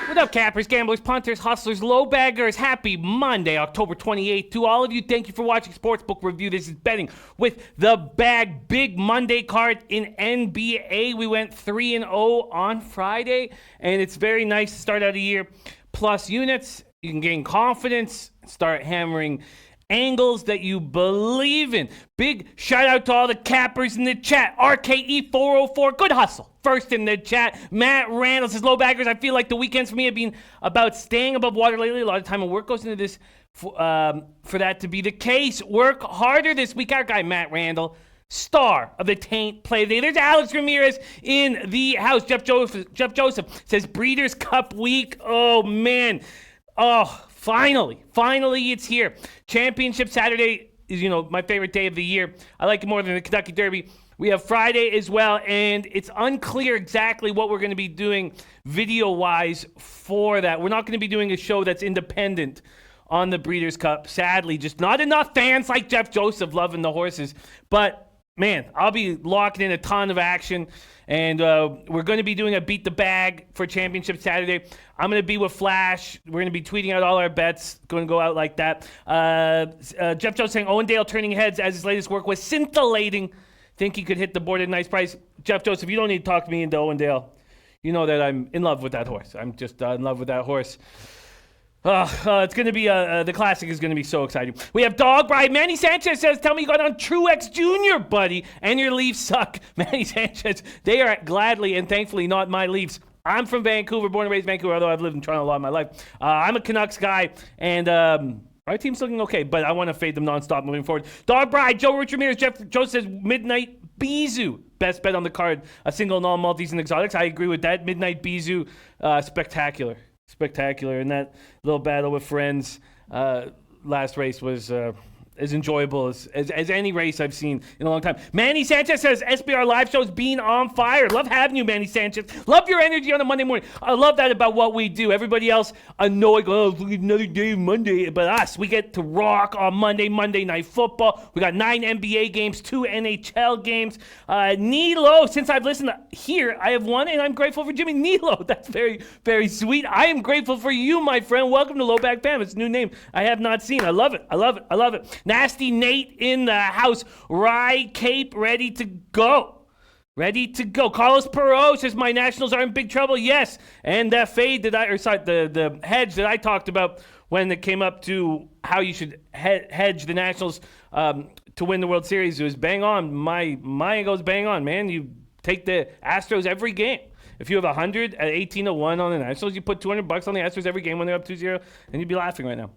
What up, cappers, gamblers, punters, hustlers, low baggers? Happy Monday, October 28th. To all of you, thank you for watching Sportsbook Review. This is betting with the bag. Big Monday card in NBA. We went 3-0 on Friday, and it's very nice to start out a year. Plus units, you can gain confidence, start hammering angles that you believe in. Big shout out to all the cappers in the chat. RKE404, good hustle. First in the chat, Matt Randall says, low baggers, I feel like the weekends for me have been about staying above water lately. A lot of time and work goes into this for that to be the case. Work harder this week. Our guy, Matt Randall, star of the Taint Play Day. There's Alex Ramirez in the house. Jeff Joseph says, Breeders' Cup week. Oh, man. Oh, finally it's here. Championship Saturday is, my favorite day of the year. I like it more than the Kentucky Derby. We have Friday as well, and it's unclear exactly what we're going to be doing video-wise for that. We're not going to be doing a show that's independent on the Breeders' Cup. Sadly, just not enough fans like Jeff Joseph loving the horses. But, man, I'll be locking in a ton of action, and we're going to be doing a Beat the Bag for Championship Saturday. I'm going to be with Flash. We're going to be tweeting out all our bets. Going to go out like that. Jeff Joseph saying Owen Dale turning heads as his latest work was scintillating. Think he could hit the board at a nice price. Jeff Joseph, you don't need to talk me into Owendale. You know that I'm in love with that horse. I'm just in love with that horse. It's going to be, the Classic is going to be so exciting. We have Dog Bride. Manny Sanchez says, tell me you got on Truex Jr., buddy, and your Leafs suck. Manny Sanchez, they are gladly and thankfully not my Leafs. I'm from Vancouver, born and raised Vancouver, although I've lived in Toronto a lot of my life. I'm a Canucks guy, and our team's looking okay, but I want to fade them nonstop moving forward. Dog Bride, Joe Rich Ramirez, Jeff Joe says Midnight Bijou. Best bet on the card. A single, non-multis, and exotics. I agree with that. Midnight Bijou, spectacular. Spectacular. And that little battle with friends last race was as enjoyable as any race I've seen in a long time. Manny Sanchez says SBR live shows being on fire. Love having you, Manny Sanchez. Love your energy on a Monday morning. I love that about what we do. Everybody else annoyed, another day of Monday. But us, we get to rock on Monday Night Football. We got 9 NBA games, 2 NHL games. Nilo, since I've listened here, I have one, and I'm grateful for Jimmy Nilo. That's very, very sweet. I am grateful for you, my friend. Welcome to Lowback Fam. It's a new name I have not seen. I love it. I love it. Nasty Nate in the house. Rye Cape ready to go. Carlos Perot says my Nationals are in big trouble. Yes. And that fade the hedge that I talked about when it came up to how you should hedge the Nationals to win the World Series, it was bang on. My mind goes bang on, man. You take the Astros every game. If you have 100 at 18-1 on the Nationals, you put $200 on the Astros every game when they're up 2-0, and you'd be laughing right now.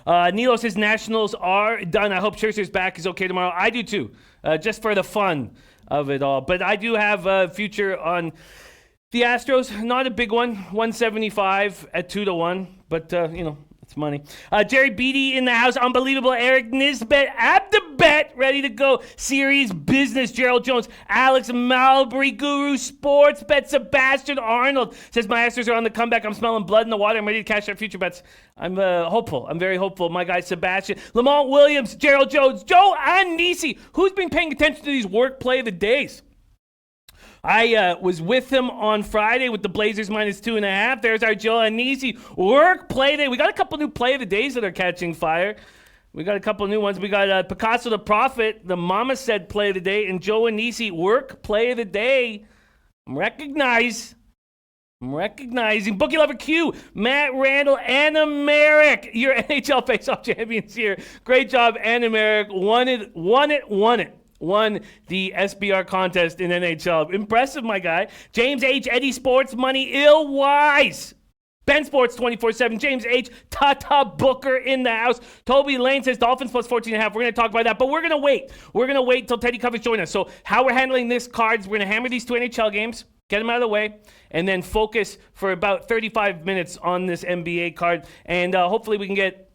Nilo says Nationals are done. I hope Scherzer's back is okay tomorrow. I do too, just for the fun of it all. But I do have a future on the Astros. Not a big one, 175 at 2-1, but it's money. Jerry Beatty in the house. Unbelievable. Eric Nisbet at the bet. Ready to go. Series business. Gerald Jones. Alex Malbury. Guru Sports Bet. Sebastian Arnold says my Astros are on the comeback. I'm smelling blood in the water. I'm ready to cash our future bets. I'm hopeful. I'm very hopeful. My guy Sebastian. Lamont Williams. Gerald Jones. Joe Anisi. Who's been paying attention to these work play of the days? I was with him on Friday with the Blazers -2.5. There's our Joe Anisi work play day. We got a couple new play of the days that are catching fire. We got a couple new ones. We got Picasso the Prophet, the Mama Said play of the day, and Joe Anisi work play of the day. I'm recognizing. Bookie Lover Q, Matt Randall, Anna Merrick, your NHL face-off champions here. Great job, Anna Merrick. Won the SBR contest in NHL. Impressive, my guy. James H. Eddie Sports Money, Ill Wise. Ben Sports 24/7. James H. Tata Booker in the house. Toby Lane says Dolphins plus 14.5. We're going to talk about that, but we're going to wait. We're going to wait until Teddy Covers join us. So how we're handling this cards, we're going to hammer these 2 NHL games. Get them out of the way, and then focus for about 35 minutes on this NBA card. And hopefully we can get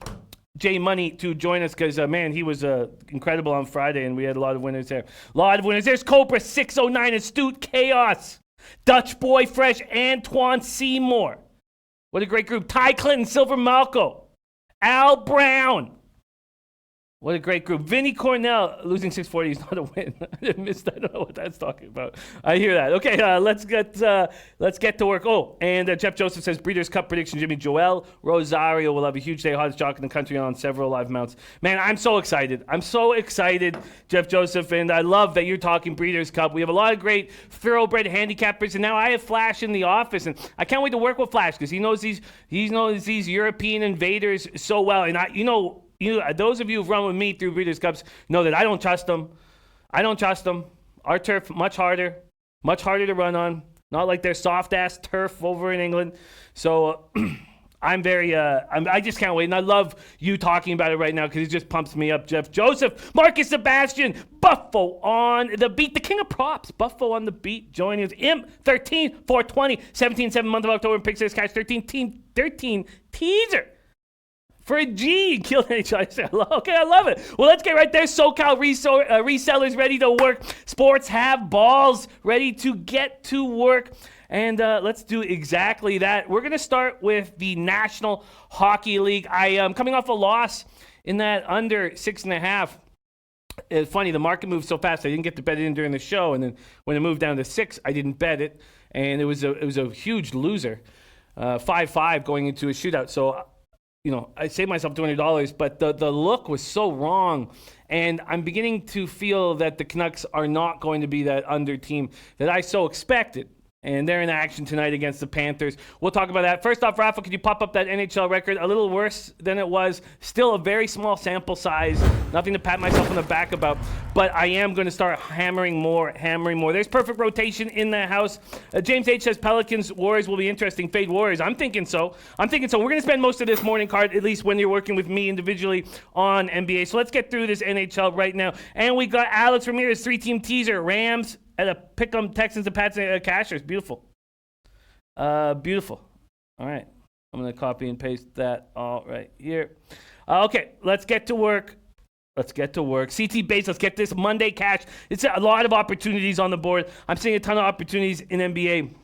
Jay Money to join us because, man, he was incredible on Friday, and we had a lot of winners there. A lot of winners. There's Cobra 609, Astute Chaos, Dutch Boy Fresh, Antoine Seymour. What a great group. Ty Clinton, Silver Malco, Al Brown. What a great group. Vinny Cornell, losing 640 is not a win. I missed that. I don't know what that's talking about. I hear that. Okay, let's get to work. Oh, and Jeff Joseph says, Breeders' Cup prediction, Jimmy. Joel Rosario will have a huge day, hottest jock in the country on several live mounts. Man, I'm so excited. I'm so excited, Jeff Joseph, and I love that you're talking Breeders' Cup. We have a lot of great thoroughbred handicappers, and now I have Flash in the office, and I can't wait to work with Flash because he knows these European invaders so well, and those of you who've run with me through Breeders' Cups know that I don't trust them. Our turf, much harder to run on. Not like their soft-ass turf over in England. So I'm very, I just can't wait. And I love you talking about it right now because it just pumps me up. Jeff Joseph, Marcus Sebastian, Buffo on the beat. The king of props, Buffo on the beat, joining us. Imp, 13, 420, 17, month of October, pick 6, cash 13 teaser. For a G, killed NHL. Okay, I love it. Well, let's get right there. SoCal resellers ready to work. Sports have balls ready to get to work. And let's do exactly that. We're going to start with the National Hockey League. I am coming off a loss in that under 6.5. It's funny, the market moved so fast, I didn't get to bet it in during the show. And then when it moved down to 6, I didn't bet it. And it was a huge loser. 5-5 going into a shootout. So I saved myself $200, but the look was so wrong. And I'm beginning to feel that the Canucks are not going to be that under team that I so expected. And they're in action tonight against the Panthers. We'll talk about that. First off, Rafa, could you pop up that NHL record? A little worse than it was. Still a very small sample size. Nothing to pat myself on the back about. But I am going to start hammering more. There's perfect rotation in the house. James H. says Pelicans, Warriors will be interesting. Fade Warriors. I'm thinking so. We're going to spend most of this morning card, at least when you're working with me individually on NBA. So let's get through this NHL right now. And we got Alex Ramirez, 3-team teaser. Rams at a pick'em, Texans and Pats and Cashers. Beautiful. Beautiful. All right. I'm going to copy and paste that all right here. Okay, let's get to work. CT base, let's get this Monday cash. It's a lot of opportunities on the board. I'm seeing a ton of opportunities in NBA.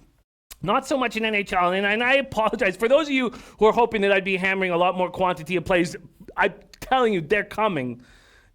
Not so much in NHL, and I apologize. For those of you who are hoping that I'd be hammering a lot more quantity of plays, I'm telling you, they're coming.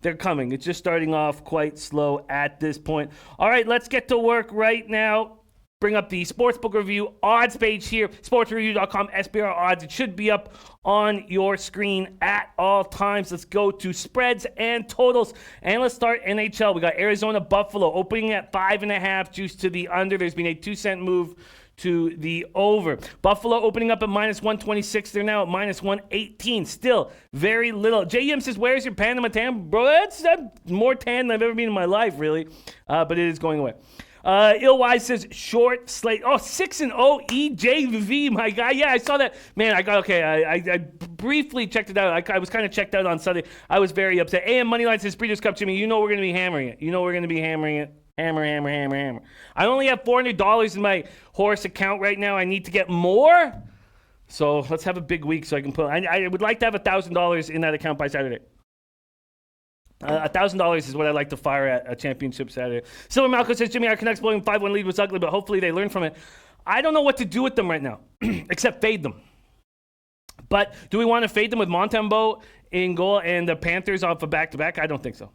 It's just starting off quite slow at this point. All right, let's get to work right now. Bring up the Sportsbook Review odds page here, sportsreview.com, SBR odds. It should be up on your screen at all times. Let's go to spreads and totals. And let's start NHL. We got Arizona Buffalo opening at 5.5, juice to the under. There's been a 2-cent move to the over. Buffalo opening up at -126. They're now at -118. Still very little. JM says, where's your Panama tan? Bro, that's more tan than I've ever been in my life, really. But it is going away. Illwise says, short slate. Oh, 6-0 EJV, my guy. Yeah, I saw that. Man, I briefly checked it out. I was kind of checked out on Sunday. I was very upset. AM Moneyline says, Breeders' Cup, Jimmy, we're going to be hammering it. Hammer. I only have $400 in my horse account right now. I need to get more. So let's have a big week so I can put. I would like to have $1,000 in that account by Saturday. $1,000 is what I like to fire at a championship Saturday. Silver Malcolm says, Jimmy, our Canucks blowing 5-1 lead was ugly, but hopefully they learn from it. I don't know what to do with them right now, except fade them. But do we want to fade them with Montembeault in goal and the Panthers off a back-to-back? I don't think so.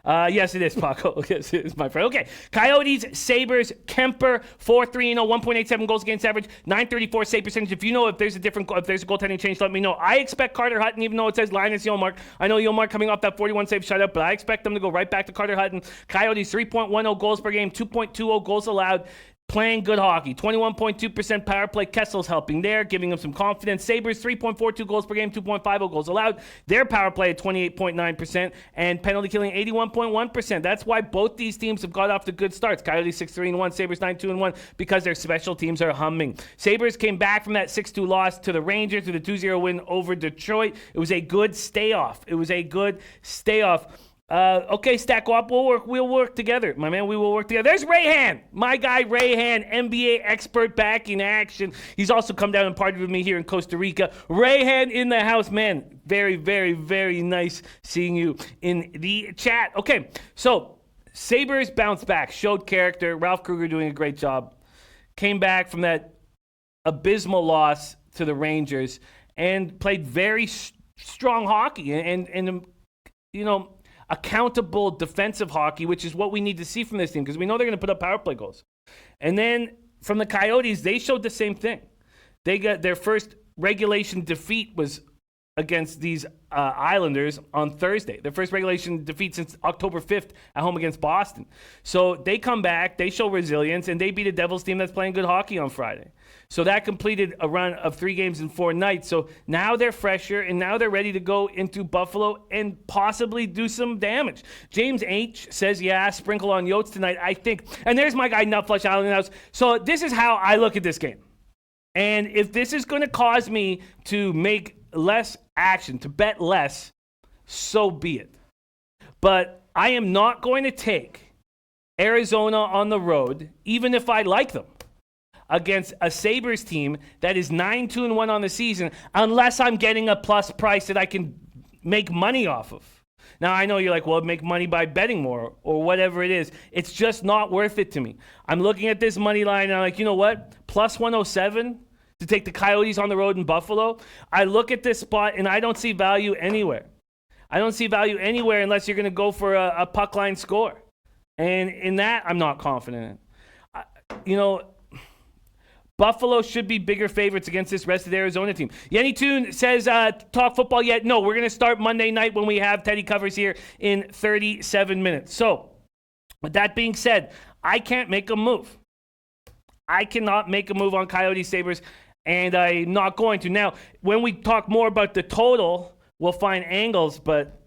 Yes, it is, Paco. Yes, it is, my friend. Okay. Coyotes, Sabres, Kemper, 4-3-0, 1.87 goals against average, 934 save percentage. If there's a goaltending change, let me know. I expect Carter Hutton, even though it says Linus Ullmark. I know Ullmark coming off that 41 save shutout, but I expect them to go right back to Carter Hutton. Coyotes, 3.10 goals per game, 2.20 goals allowed. Playing good hockey. 21.2% power play. Kessel's helping there, giving them some confidence. Sabres, 3.42 goals per game, 2.50 goals allowed. Their power play at 28.9% and penalty killing 81.1%. That's why both these teams have got off to good starts. Coyotes 6-3-1, Sabres 9-2-1 because their special teams are humming. Sabres came back from that 6-2 loss to the Rangers with a 2-0 win over Detroit. It was a good stay off. Okay, Stack Wap, we'll work together. My man, we will work together. There's Rayhan, my guy Rayhan, NBA expert back in action. He's also come down and partied with me here in Costa Rica. Rayhan in the house, man. Very, very, very nice seeing you in the chat. Okay, so Sabres bounced back, showed character. Ralph Kruger doing a great job. Came back from that abysmal loss to the Rangers and played very strong hockey and accountable defensive hockey, which is what we need to see from this team because we know they're going to put up power play goals. And then from the Coyotes, they showed the same thing. They got their first regulation defeat was against these Islanders on Thursday. Their first regulation defeat since October 5th at home against Boston. So they come back, they show resilience, and they beat a Devils team that's playing good hockey on Friday. So that completed a run of 3 games in 4 nights. So now they're fresher, and now they're ready to go into Buffalo and possibly do some damage. James H. says, yeah, sprinkle on Yotes tonight, I think. And there's my guy, Nutflush Island House. So this is how I look at this game. And if this is going to cause me to make less action, to bet less, so be it. But I am not going to take Arizona on the road, even if I like them, against a Sabres team that is 9-2-1 on the season, unless I'm getting a plus price that I can make money off of. Now, I know you're like, well, make money by betting more or whatever it is. It's just not worth it to me. I'm looking at this money line and I'm like, you know what? Plus 107 to take the Coyotes on the road in Buffalo. I look at this spot and I don't see value anywhere. I don't see value anywhere unless you're going to go for a puck line score. And in that, I'm not confident in. Buffalo should be bigger favorites against this rested Arizona team. Yenny Toon says, talk football yet? No, we're going to start Monday night when we have Teddy Covers here in 37 minutes. So, with that being said, I can't make a move. I cannot make a move on Coyote Sabres, and I'm not going to. Now, when we talk more about the total, we'll find angles, but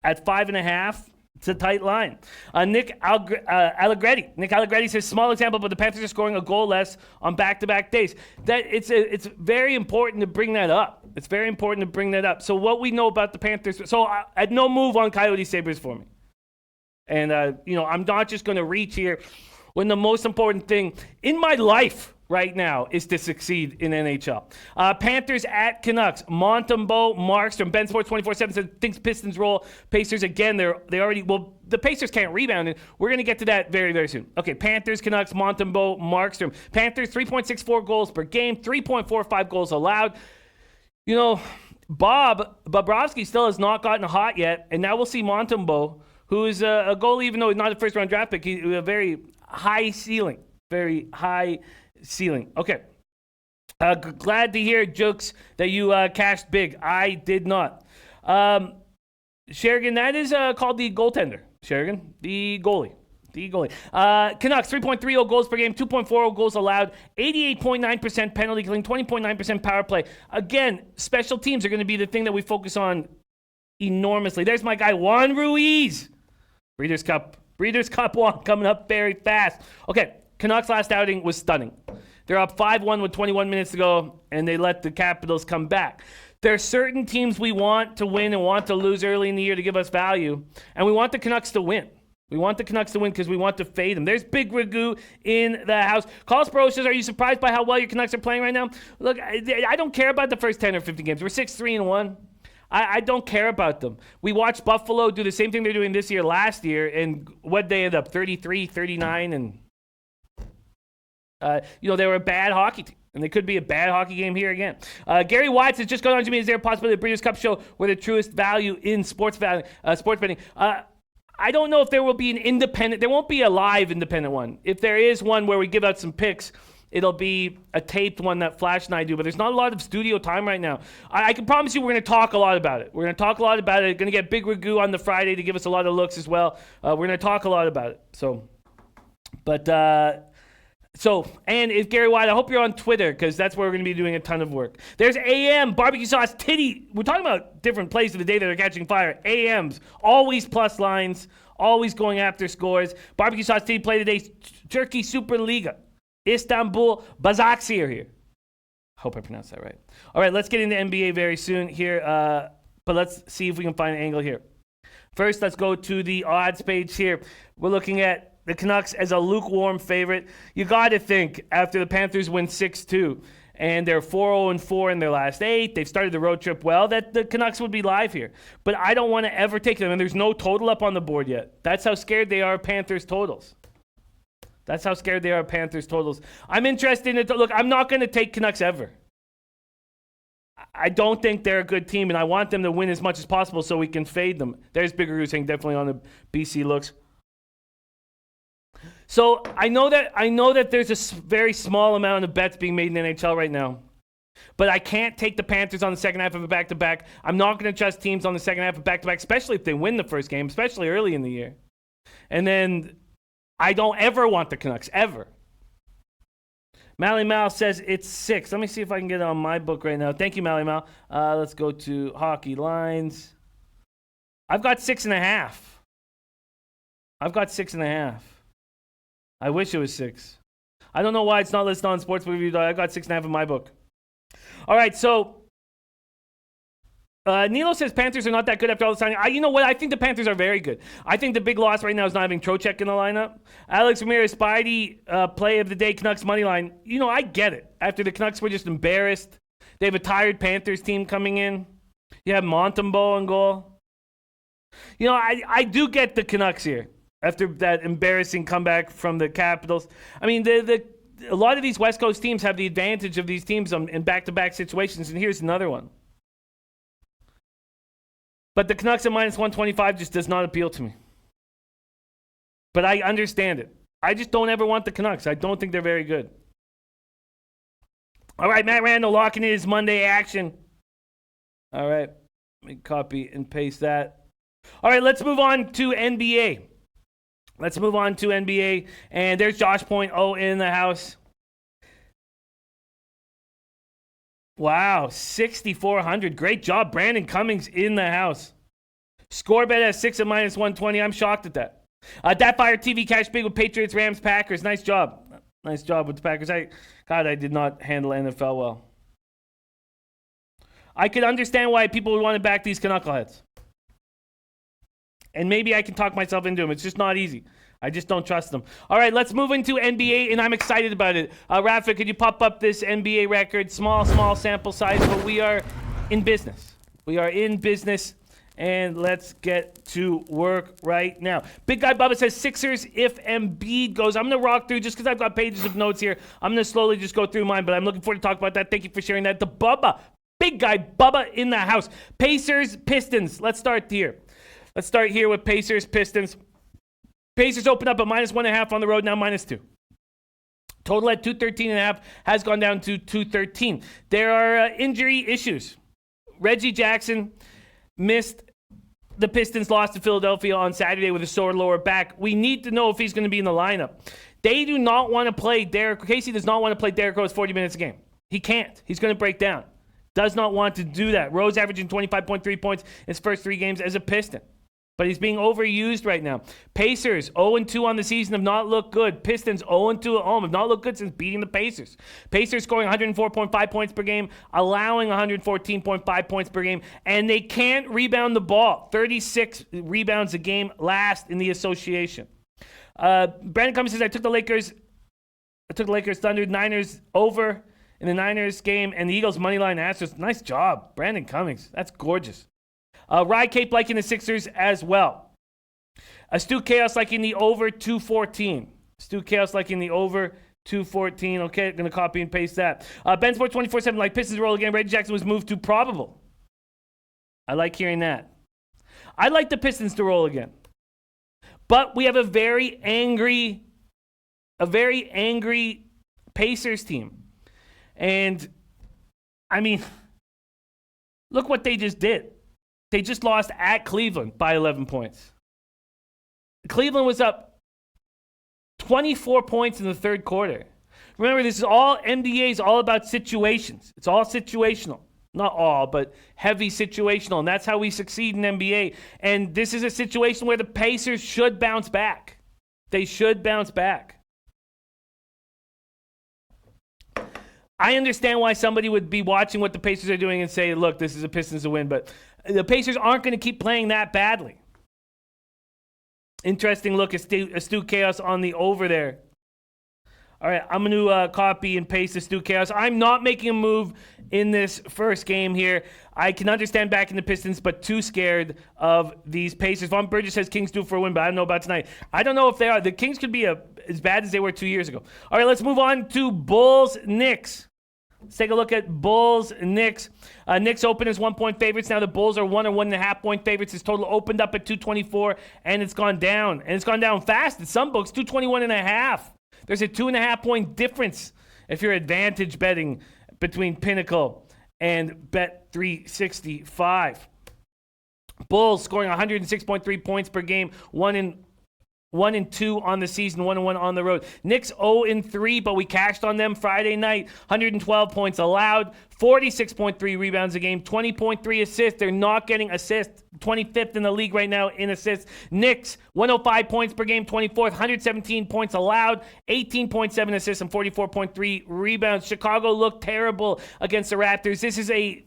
at 5.5, it's a tight line. Nick Allegretti says, small example, but the Panthers are scoring a goal less on back-to-back days. It's very important to bring that up. It's very important to bring that up. So what we know about the Panthers, I'd no move on Coyote Sabres for me. And, I'm not just going to reach here when the most important thing in my life right now is to succeed in NHL. Panthers at Canucks. Montembeault, Markstrom. Ben Sports 24/7 says thinks Pistons roll. Pacers again. The Pacers can't rebound, and we're going to get to that very, very soon. Okay, Panthers, Canucks, Montembeault, Markstrom. Panthers 3.64 goals per game, 3.45 goals allowed. Bob Bobrovsky still has not gotten hot yet, and now we'll see Montembeault, who is a goalie, even though he's not a first-round draft pick. He's a very high ceiling. Very high ceiling. Okay. Glad to hear, Jokes, that you cashed big. I did not. Sherrigan, that is called the goaltender. Sherrigan, the goalie. Canucks, 3.30 goals per game, 2.40 goals allowed, 88.9% penalty killing, 20.9% power play. Again, special teams are going to be the thing that we focus on enormously. There's my guy, Juan Ruiz. Breeders' Cup Juan coming up very fast. Okay. Canucks' last outing was stunning. They're up 5-1 with 21 minutes to go, and they let the Capitals come back. There are certain teams we want to win and want to lose early in the year to give us value, and we want the Canucks to win. We want the Canucks to win because we want to fade them. There's Big Ragu in the house. Carlsbro says, are you surprised by how well your Canucks are playing right now? Look, I don't care about the first 10 or 15 games. We're 6-3-1. I don't care about them. We watched Buffalo do the same thing they're doing this year last year, and what they end up, 33, 39, and they were a bad hockey team, and they could be a bad hockey game here again. Gary Watts has just gone on to me. Is there a possibility the Breeders' Cup show where the truest value in sports betting? I don't know if there will be an independent. There won't be a live independent one. If there is one where we give out some picks, it'll be a taped one that Flash and I do. But there's not a lot of studio time right now. I can promise you we're going to talk a lot about it. We're going to talk a lot about it. Going to get Big Ragu on the Friday to give us a lot of looks as well. We're going to talk a lot about it. And if Gary White, I hope you're on Twitter because that's where we're going to be doing a ton of work. There's AM, barbecue sauce, titty. We're talking about different plays of the day that are catching fire. AMs, always plus lines, always going after scores. Barbecue sauce, titty play today. Turkey Superliga. Istanbul, Basaksehir here. Hope I pronounced that right. All right, let's get into NBA very soon here. But let's see if we can find an angle here. First, let's go to the odds page here. We're looking at the Canucks as a lukewarm favorite. You got to think after the Panthers win 6-2 and they're 4-0-4 in their last 8, they've started the road trip well, that the Canucks would be live here. But I don't want to ever take them, and there's no total up on the board yet. That's how scared they are of Panthers totals. That's how scared they are of Panthers totals. I'm interested in it. Look, I'm not going to take Canucks ever. I don't think they're a good team, and I want them to win as much as possible so we can fade them. There's Bigger Goose saying definitely on the BC looks. So I know that there's a very small amount of bets being made in the NHL right now. But I can't take the Panthers on the second half of a back-to-back. I'm not going to trust teams on the second half of back-to-back, especially if they win the first game, especially early in the year. And then I don't ever want the Canucks, ever. Mally Mal says it's 6. Let me see if I can get it on my book right now. Thank you, Mally Mal. Let's go to hockey lines. I've got 6.5. I've got 6.5. I wish it was 6. I don't know why it's not listed on Sportsbook Review. I got 6.5 in my book. All right, so Nilo says Panthers are not that good after all the signing. You know what? I think the Panthers are very good. I think the big loss right now is not having Trocheck in the lineup. Alex Ramirez, Spidey, play of the day, Canucks money line. You know, I get it. After the Canucks were just embarrassed. They have a tired Panthers team coming in. You have Montembeault in goal. You know, I do get the Canucks here after that embarrassing comeback from the Capitals. I mean, a lot of these West Coast teams have the advantage of these teams in back-to-back situations, and here's another one. But the Canucks at minus 125 just does not appeal to me. But I understand it. I just don't ever want the Canucks. I don't think they're very good. All right, Matt Randall locking in his Monday action. All right, let me copy and paste that. All right, let's move on to NBA. And there's Josh Point in the house. Wow, 6,400. Great job. Brandon Cummings in the house. Score bet at 6 at minus 120. I'm shocked at that. That Fire TV cash big with Patriots, Rams, Packers. Nice job. Nice job with the Packers. I did not handle NFL well. I could understand why people would want to back these knuckleheads. And maybe I can talk myself into them. It's just not easy. I just don't trust them. All right, let's move into NBA, and I'm excited about it. Rafa, could you pop up this NBA record? Small sample size, but we are in business. And let's get to work right now. Big Guy Bubba says Sixers if Embiid goes. I'm going to rock through just because I've got pages of notes here. I'm going to slowly just go through mine, but I'm looking forward to talk about that. Thank you for sharing that. The Bubba, Big Guy Bubba in the house. Pacers, Pistons. Let's start here. Let's start here with Pacers, Pistons. Pacers open up at minus 1.5 on the road, now minus 2. Total at 213.5 has gone down to 213. There are injury issues. Reggie Jackson missed the Pistons' loss to Philadelphia on Saturday with a sore lower back. We need to know if he's going to be in the lineup. They do not want to play Casey does not want to play Derrick Rose 40 minutes a game. He can't. He's going to break down. Does not want to do that. Rose averaging 25.3 points in his first 3 games as a Piston. But he's being overused right now. Pacers, 0-2 on the season, have not looked good. Pistons, 0-2 at home, have not looked good since beating the Pacers. Pacers scoring 104.5 points per game, allowing 114.5 points per game, and they can't rebound the ball. 36 rebounds a game, last in the association. Brandon Cummings says, I took the Lakers Thunder, Niners over in the Niners game, and the Eagles money line Astros. Nice job, Brandon Cummings. That's gorgeous. Rye Cape liking the Sixers as well. Stu Chaos liking the over 214. Okay, going to copy and paste that. Ben Sport 24/7 like Pistons roll again. Reggie Jackson was moved to probable. I like hearing that. I like the Pistons to roll again. But we have a very angry Pacers team. And, I mean, look what they just did. They just lost at Cleveland by 11 points. Cleveland was up 24 points in the third quarter. Remember, this is all NBA is all about situations. It's all situational. Not all, but heavy situational. And that's how we succeed in NBA. And this is a situation where the Pacers should bounce back. They should bounce back. I understand why somebody would be watching what the Pacers are doing and say, look, this is a Pistons to win, but the Pacers aren't going to keep playing that badly. Interesting look, Astute Chaos on the over there. All right, I'm going to copy and paste Astute Chaos. I'm not making a move in this first game here. I can understand backing the Pistons, but too scared of these Pacers. Von Burgess says Kings due for a win, but I don't know about tonight. I don't know if they are. The Kings could be as bad as they were 2 years ago. All right, let's move on to Bulls-Knicks. Let's take a look at Bulls-Knicks. Knicks open as 1-point favorites. Now the Bulls are 1 or 1.5-point favorites. This total opened up at 224, and it's gone down. And it's gone down fast at some books, 221.5. There's a 2.5-point difference if you're advantage betting between Pinnacle and Bet365. Bulls scoring 106.3 points per game, 1-2 on the season, 1-1 on the road. Knicks 0-3, but we cashed on them Friday night. 112 points allowed, 46.3 rebounds a game, 20.3 assists. They're not getting assists. 25th in the league right now in assists. Knicks 105 points per game, 24th, 117 points allowed, 18.7 assists and 44.3 rebounds. Chicago looked terrible against the Raptors. This is a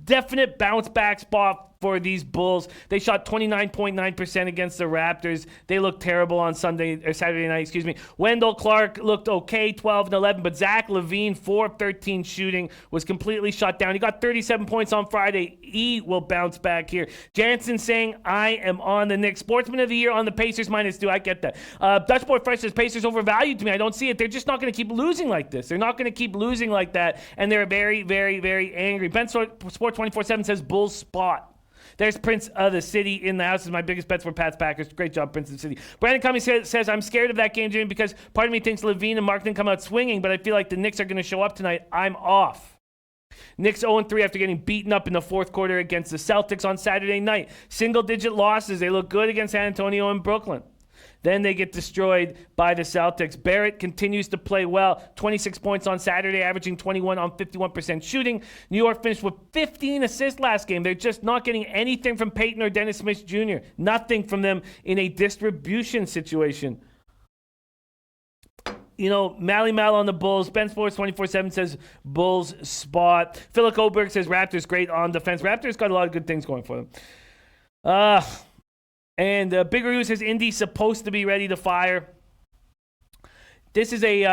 definite bounce back spot for these Bulls. They shot 29.9% against the Raptors. They looked terrible on Saturday night. Wendell Clark looked okay, 12 and 11, but Zach LaVine, 4 of 13 shooting, was completely shut down. He got 37 points on Friday. He will bounce back here. Jansen saying, I am on the Knicks. Sportsman of the Year on the Pacers -2. I get that. Dutch Boy Fresh says Pacers overvalued to me. I don't see it. They're just not going to keep losing like this. They're not going to keep losing like that, and they're very, very, very angry. Ben Sport 24/7 says Bulls spot. There's Prince of the City in the house. Is my biggest bets for Pats Packers. Great job, Prince of the City. Brandon Cummings says, I'm scared of that game, Jimmy, because part of me thinks Levine and Markkanen come out swinging, but I feel like the Knicks are going to show up tonight. I'm off. Knicks 0-3 after getting beaten up in the fourth quarter against the Celtics on Saturday night. Single-digit losses. They look good against San Antonio and Brooklyn. Then they get destroyed by the Celtics. Barrett continues to play well. 26 points on Saturday, averaging 21 on 51% shooting. New York finished with 15 assists last game. They're just not getting anything from Peyton or Dennis Smith Jr. Nothing from them in a distribution situation. Mally Mal on the Bulls. Ben Sports 24/7 says Bulls spot. Philip Oberg says Raptors great on defense. Raptors got a lot of good things going for them. And Big Roo says Indy's supposed to be ready to fire. This is these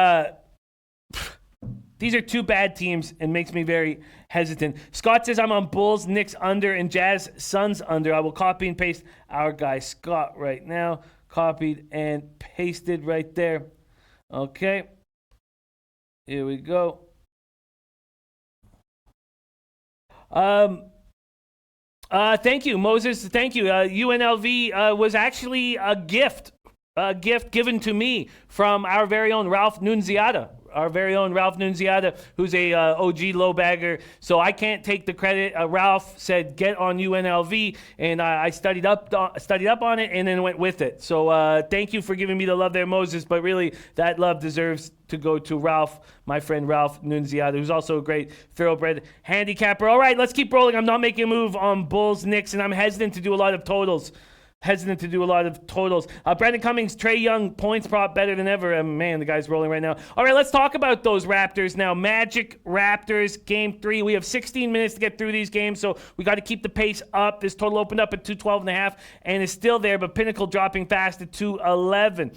are two bad teams and makes me very hesitant. Scott says I'm on Bulls, Knicks under, and Jazz Suns under. I will copy and paste our guy Scott right now. Copied and pasted right there. Okay. Here we go. Thank you, Moses. Thank you. UNLV was actually a gift given to me from our very own Ralph Nunziata. Who's a OG low bagger. So I can't take the credit. Ralph said, get on UNLV, and I studied up on it and then went with it. So thank you for giving me the love there, Moses. But really, that love deserves to go to Ralph, my friend Ralph Nunziata, who's also a great thoroughbred handicapper. All right, let's keep rolling. I'm not making a move on Bulls, Knicks, and I'm hesitant to do a lot of totals. Brandon Cummings, Trae Young, points prop better than ever. Man, the guy's rolling right now. All right, let's talk about those Raptors now. Magic Raptors, Game 3. We have 16 minutes to get through these games, so we got to keep the pace up. This total opened up at 212.5 and is still there, but Pinnacle dropping fast at 211.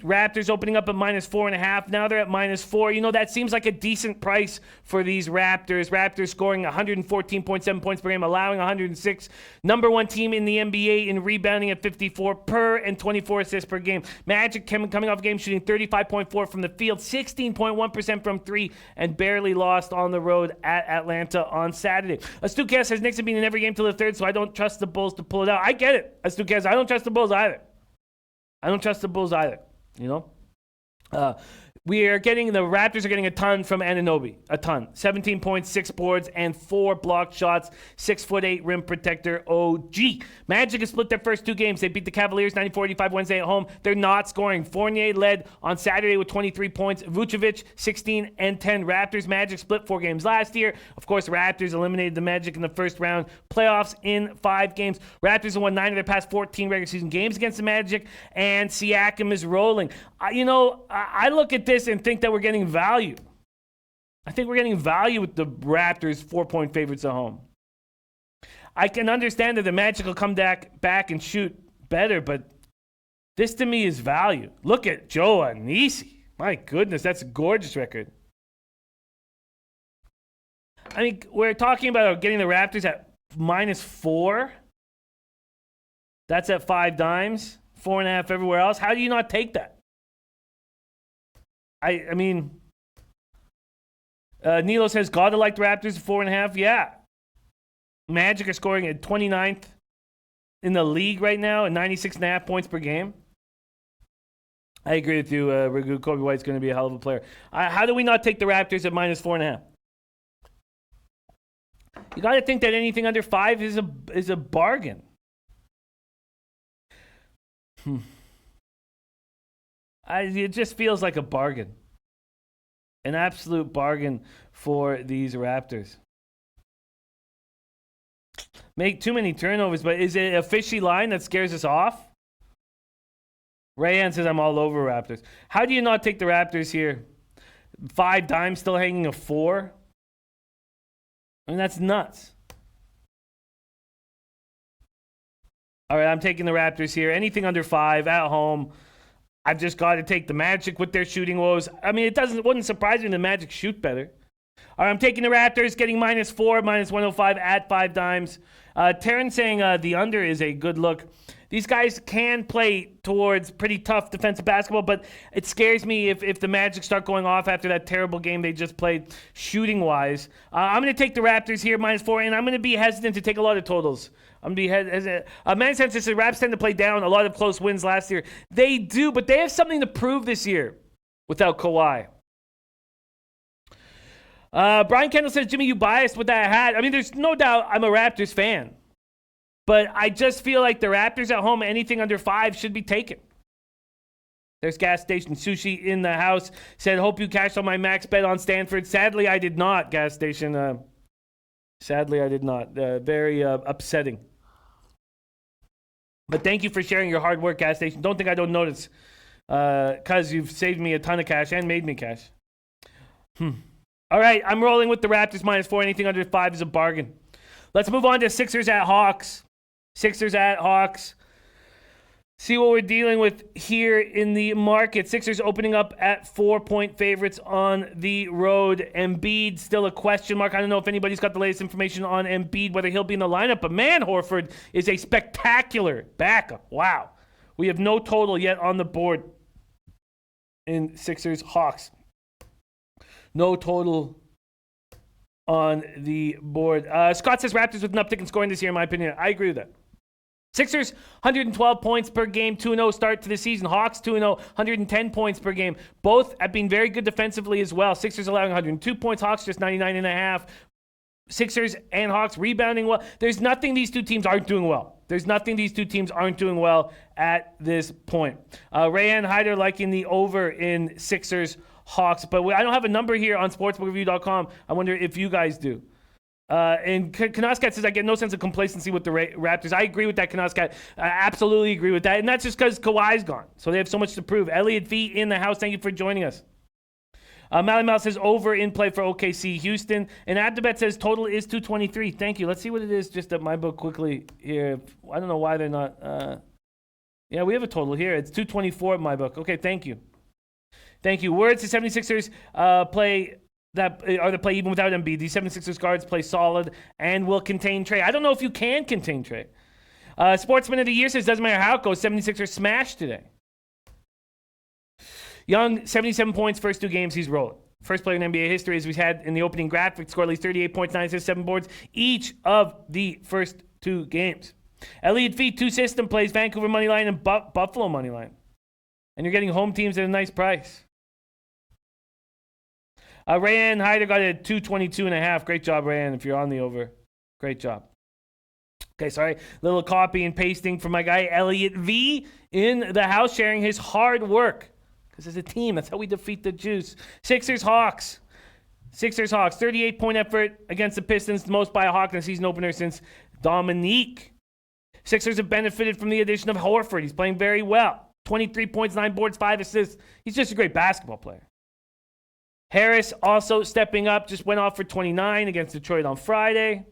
Raptors opening up at -4.5. Now they're at -4. That seems like a decent price for these Raptors. Raptors scoring 114.7 points per game, allowing 106. Number one team in the NBA in rebounding at 54 per and 24 assists per game. Magic coming off a game shooting 35.4 from the field, 16.1% from three, and barely lost on the road at Atlanta on Saturday. Astute Chaos says Knicks have been in every game till the third, so I don't trust the Bulls to pull it out. I get it, Astute Chaos. I don't trust the Bulls either. The Raptors are getting a ton from Anunoby. A ton. 17 points, 6 boards, and 4 blocked shots. 6'8" rim protector OG. Magic has split their first 2 games. They beat the Cavaliers 94-85 Wednesday at home. They're not scoring. Fournier led on Saturday with 23 points. Vucevic, 16 and 10. Raptors, Magic split 4 games last year. Of course, Raptors eliminated the Magic in the first round. Playoffs in 5 games. Raptors have won 9 of their past 14 regular season games against the Magic, and Siakam is rolling. I look at this and think that we're getting value. I think we're getting value with the Raptors 4-point favorites at home. I can understand that the Magic will come back and shoot better, but This to me is value. Look at Joe Anisi. My goodness, that's a gorgeous record. I mean, we're talking about getting the Raptors at -4. That's at 5 dimes, 4.5 everywhere else. How do you not take that? I mean, Nilo says, gotta like the Raptors at 4.5. Yeah. Magic are scoring at 29th in the league right now at 96.5 points per game. I agree with you, Ragu. Kobe White's going to be a hell of a player. How do we not take the Raptors at -4.5? You got to think that anything under 5 is a bargain. It just feels like a bargain. An absolute bargain for these Raptors. Make too many turnovers, but is it a fishy line that scares us off? Rayan says, I'm all over Raptors. How do you not take the Raptors here? 5 dimes still hanging a 4? I mean, that's nuts. All right, I'm taking the Raptors here. Anything under 5 at home. I've just got to take the Magic with their shooting woes. I mean, it wouldn't surprise me the Magic shoot better. All right, I'm taking the Raptors, getting -4, -105 at 5 dimes. Taryn saying the under is a good look. These guys can play towards pretty tough defensive basketball, but it scares me if the Magic start going off after that terrible game they just played shooting-wise. I'm going to take the Raptors here, -4, and I'm going to be hesitant to take a lot of totals. I'm going to be hesitant. Man says the Raps tend to play down a lot of close wins last year. They do, but they have something to prove this year without Kawhi. Brian Kendall says, Jimmy, you biased with that hat. I mean, there's no doubt I'm a Raptors fan. But I just feel like the Raptors at home, anything under 5 should be taken. There's Gas Station Sushi in the house. Said, hope you cashed on my max bet on Stanford. Sadly, I did not, Gas Station. Sadly, I did not. Very upsetting. But thank you for sharing your hard work, Gas Station. Don't think I don't notice. Because you've saved me a ton of cash and made me cash. All right, I'm rolling with the Raptors -4. Anything under 5 is a bargain. Let's move on to Sixers at Hawks. Sixers at Hawks. See what we're dealing with here in the market. Sixers opening up at 4-point favorites on the road. Embiid, still a question mark. I don't know if anybody's got the latest information on Embiid, whether he'll be in the lineup. But man, Horford is a spectacular backup. Wow. We have no total yet on the board in Sixers Hawks. No total on the board. Scott says Raptors with an uptick in scoring this year, in my opinion. I agree with that. Sixers, 112 points per game, 2-0 start to the season. Hawks, 2-0, 110 points per game. Both have been very good defensively as well. Sixers allowing 102 points, Hawks just 99.5. Sixers and Hawks rebounding well. There's nothing these two teams aren't doing well. There's nothing these two teams aren't doing well at this point. Rayan Hyder liking the over in Sixers Hawks, but I don't have a number here on sportsbookreview.com. I wonder if you guys do. And Kanaskat says, I get no sense of complacency with the Raptors. I agree with that, Kanaskat. I absolutely agree with that. And that's just because Kawhi's gone. So they have so much to prove. Elliot V in the house. Thank you for joining us. Mally Mal says over in play for OKC Houston. And Abdabet says total is 223. Thank you. Let's see what it is just at my book quickly here. I don't know why they're not. Yeah, we have a total here. It's 224 at my book. Okay, thank you. Thank you. Words to 76ers play even without Embiid. These 76ers guards play solid and will contain Trey. I don't know if you can contain Trey. Sportsman of the Year says, doesn't matter how it goes, 76ers smashed today. Young, 77 points, first 2 games, he's rolling. First player in NBA history, as we had in the opening graphic, scored at least 38 points, 9 assists, 7 boards, each of the first 2 games. Elliott Feet, 2 system plays Vancouver moneyline and Buffalo moneyline. And you're getting home teams at a nice price. Rayan Hyder got it at 222.5. Great job, Rayan, if you're on the over. Great job. Okay, sorry. Little copy and pasting from my guy, Elliot V, in the house, sharing his hard work. Because as a team, that's how we defeat the Juice. Sixers Hawks. 38-point effort against the Pistons, the most by a Hawk in the season opener since Dominique. Sixers have benefited from the addition of Horford. He's playing very well. 23 points, 9 boards, 5 assists. He's just a great basketball player. Harris also stepping up, just went off for 29 against Detroit on Friday.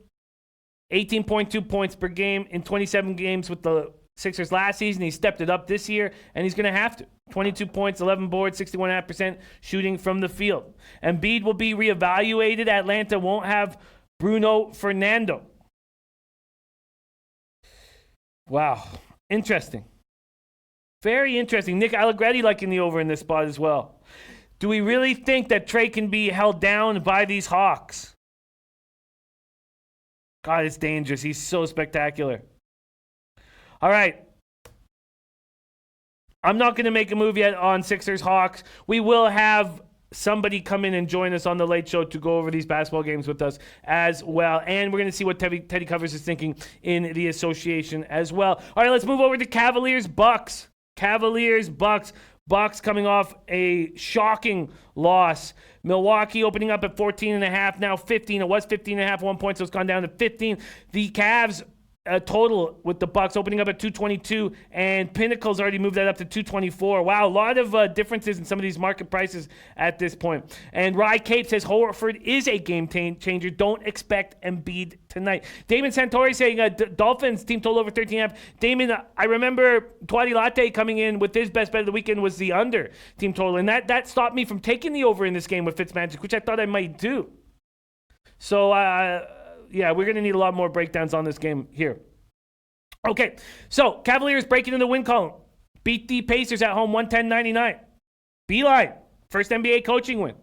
18.2 points per game in 27 games with the Sixers last season. He stepped it up this year, and he's going to have to. 22 points, 11 boards, 61.5% shooting from the field. Embiid will be reevaluated. Atlanta won't have Bruno Fernando. Wow. Interesting. Very interesting. Nick Allegretti liking the over in this spot as well. Do we really think that Trey can be held down by these Hawks? God, it's dangerous. He's so spectacular. All right. I'm not going to make a move yet on Sixers Hawks. We will have somebody come in and join us on the late show to go over these basketball games with us as well. And we're going to see what Teddy Covers is thinking in the association as well. All right, let's move over to Cavaliers-Bucks. Cavaliers-Bucks. Bucks coming off a shocking loss. Milwaukee opening up at 14.5, now 15. It was 15.5 1 point, so it's gone down to 15. The Cavs total with the Bucks opening up at 222, and Pinnacle's already moved that up to 224. Wow, a lot of differences in some of these market prices at this point. And Rye Cape says Horford is a game changer. Don't expect Embiid tonight. Damon Santori saying Dolphins team total over 13.5. Damon, I remember Twadi Latte coming in with his best bet of the weekend was the under team total, and that stopped me from taking the over in this game with Fitzmagic, which I thought I might do. So, yeah, we're going to need a lot more breakdowns on this game here. Okay, so Cavaliers breaking in the win column. Beat the Pacers at home 110-99. Beeline, first NBA coaching win.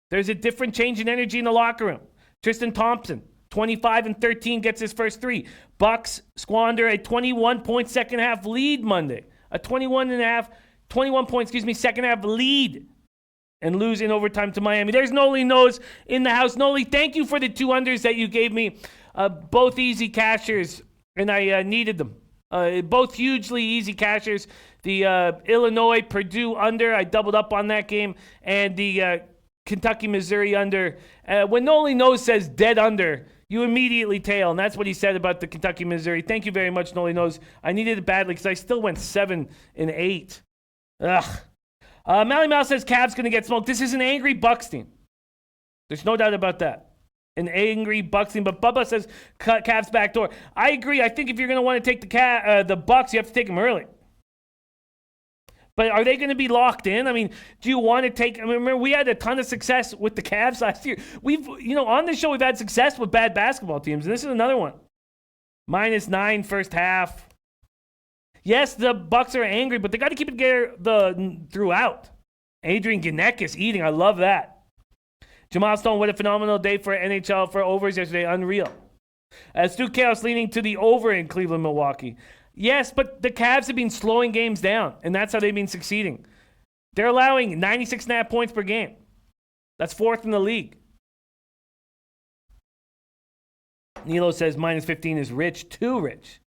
There's a different change in energy in the locker room. Tristan Thompson, 25-13, gets his first three. Bucks squander a 21-point second-half lead Monday. A 21-point second-half lead. And lose in overtime to Miami. There's Noli Knows in the house. Noli, thank you for the 2 unders that you gave me. Both easy cashers, and I needed them. Both hugely easy cashers. The Illinois-Purdue under, I doubled up on that game. And the Kentucky-Missouri under. When Noli Knows says dead under, you immediately tail. And that's what he said about the Kentucky-Missouri. Thank you very much, Noli Knows. I needed it badly because I still went 7-8. Ugh. Mally Mal says Cavs going to get smoked. This is an angry Bucks team. There's no doubt about that. An angry Bucks team. But Bubba says Cavs backdoor. I agree. I think if you're going to want to take the Bucks, you have to take them early. But are they going to be locked in? I mean, do you want to take? I mean, remember, we had a ton of success with the Cavs last year. On this show, we've had success with bad basketball teams, and this is another one. -9 first half. Yes, the Bucks are angry, but they got to keep it together throughout. Adrian Gannett is eating. I love that. Jamal Stone, what a phenomenal day for NHL for overs yesterday. Unreal. Stu Chaos leaning to the over in Cleveland, Milwaukee. Yes, but the Cavs have been slowing games down, and that's how they've been succeeding. They're allowing 96.5 points per game. That's 4th in the league. Nilo says -15 is rich, too rich.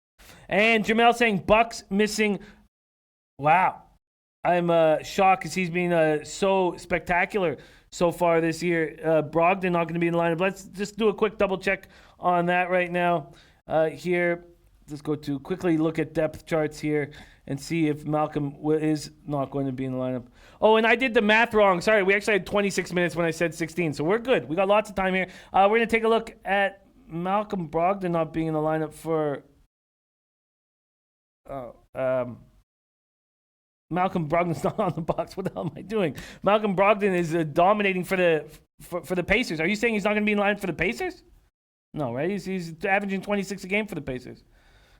And Jamel saying Bucks missing. Wow. I'm shocked because he's been so spectacular so far this year. Brogdon not going to be in the lineup. Let's just do a quick double check on that right now. Here, let's go to quickly look at depth charts here and see if Malcolm is not going to be in the lineup. Oh, and I did the math wrong. Sorry, we actually had 26 minutes when I said 16, so we're good. We got lots of time here. We're going to take a look at Malcolm Brogdon not being in the lineup for... Malcolm Brogdon's not on the Bucks. What the hell am I doing? Malcolm Brogdon is dominating for the Pacers. Are you saying he's not going to be in line for the Pacers? No, right? He's averaging 26 a game for the Pacers.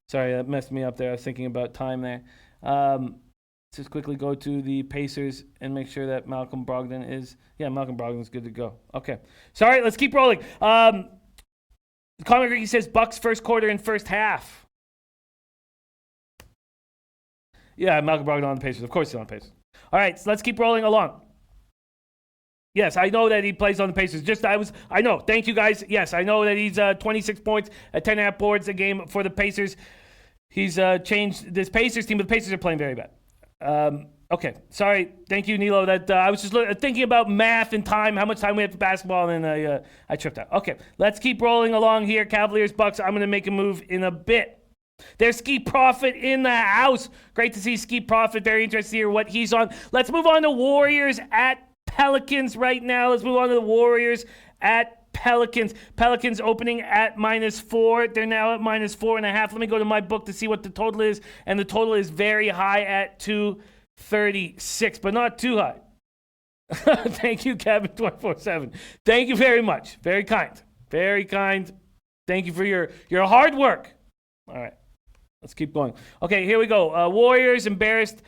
Sorry, that messed me up there. I was thinking about time there. Let's just quickly go to the Pacers and make sure that Malcolm Brogdon is... Yeah, Malcolm Brogdon's good to go. Okay. Sorry, let's keep rolling. Conor Ricky says Bucks first quarter and first half. Yeah, Malcolm Brogdon on the Pacers. Of course he's on the Pacers. All right, so let's keep rolling along. Yes, I know that he plays on the Pacers. I know. Thank you, guys. Yes, I know that he's 26 points at 10.5 boards a game for the Pacers. He's changed this Pacers team, but the Pacers are playing very bad. Okay, sorry. Thank you, Nilo. That I was just thinking about math and time, how much time we have for basketball, and then I tripped out. Okay, let's keep rolling along here. Cavaliers, Bucks. I'm going to make a move in a bit. There's Ski Profit in the house. Great to see Ski Profit. Very interested to hear what he's on. Let's move on to Warriors at Pelicans right now. Let's move on to the Warriors at Pelicans. Pelicans opening at -4. They're now at -4.5. Let me go to my book to see what the total is. And the total is very high at 236, but not too high. Thank you, Kevin 24/7. Thank you very much. Very kind. Very kind. Thank you for your hard work. All right. Let's keep going. Okay, here we go. Warriors embarrassed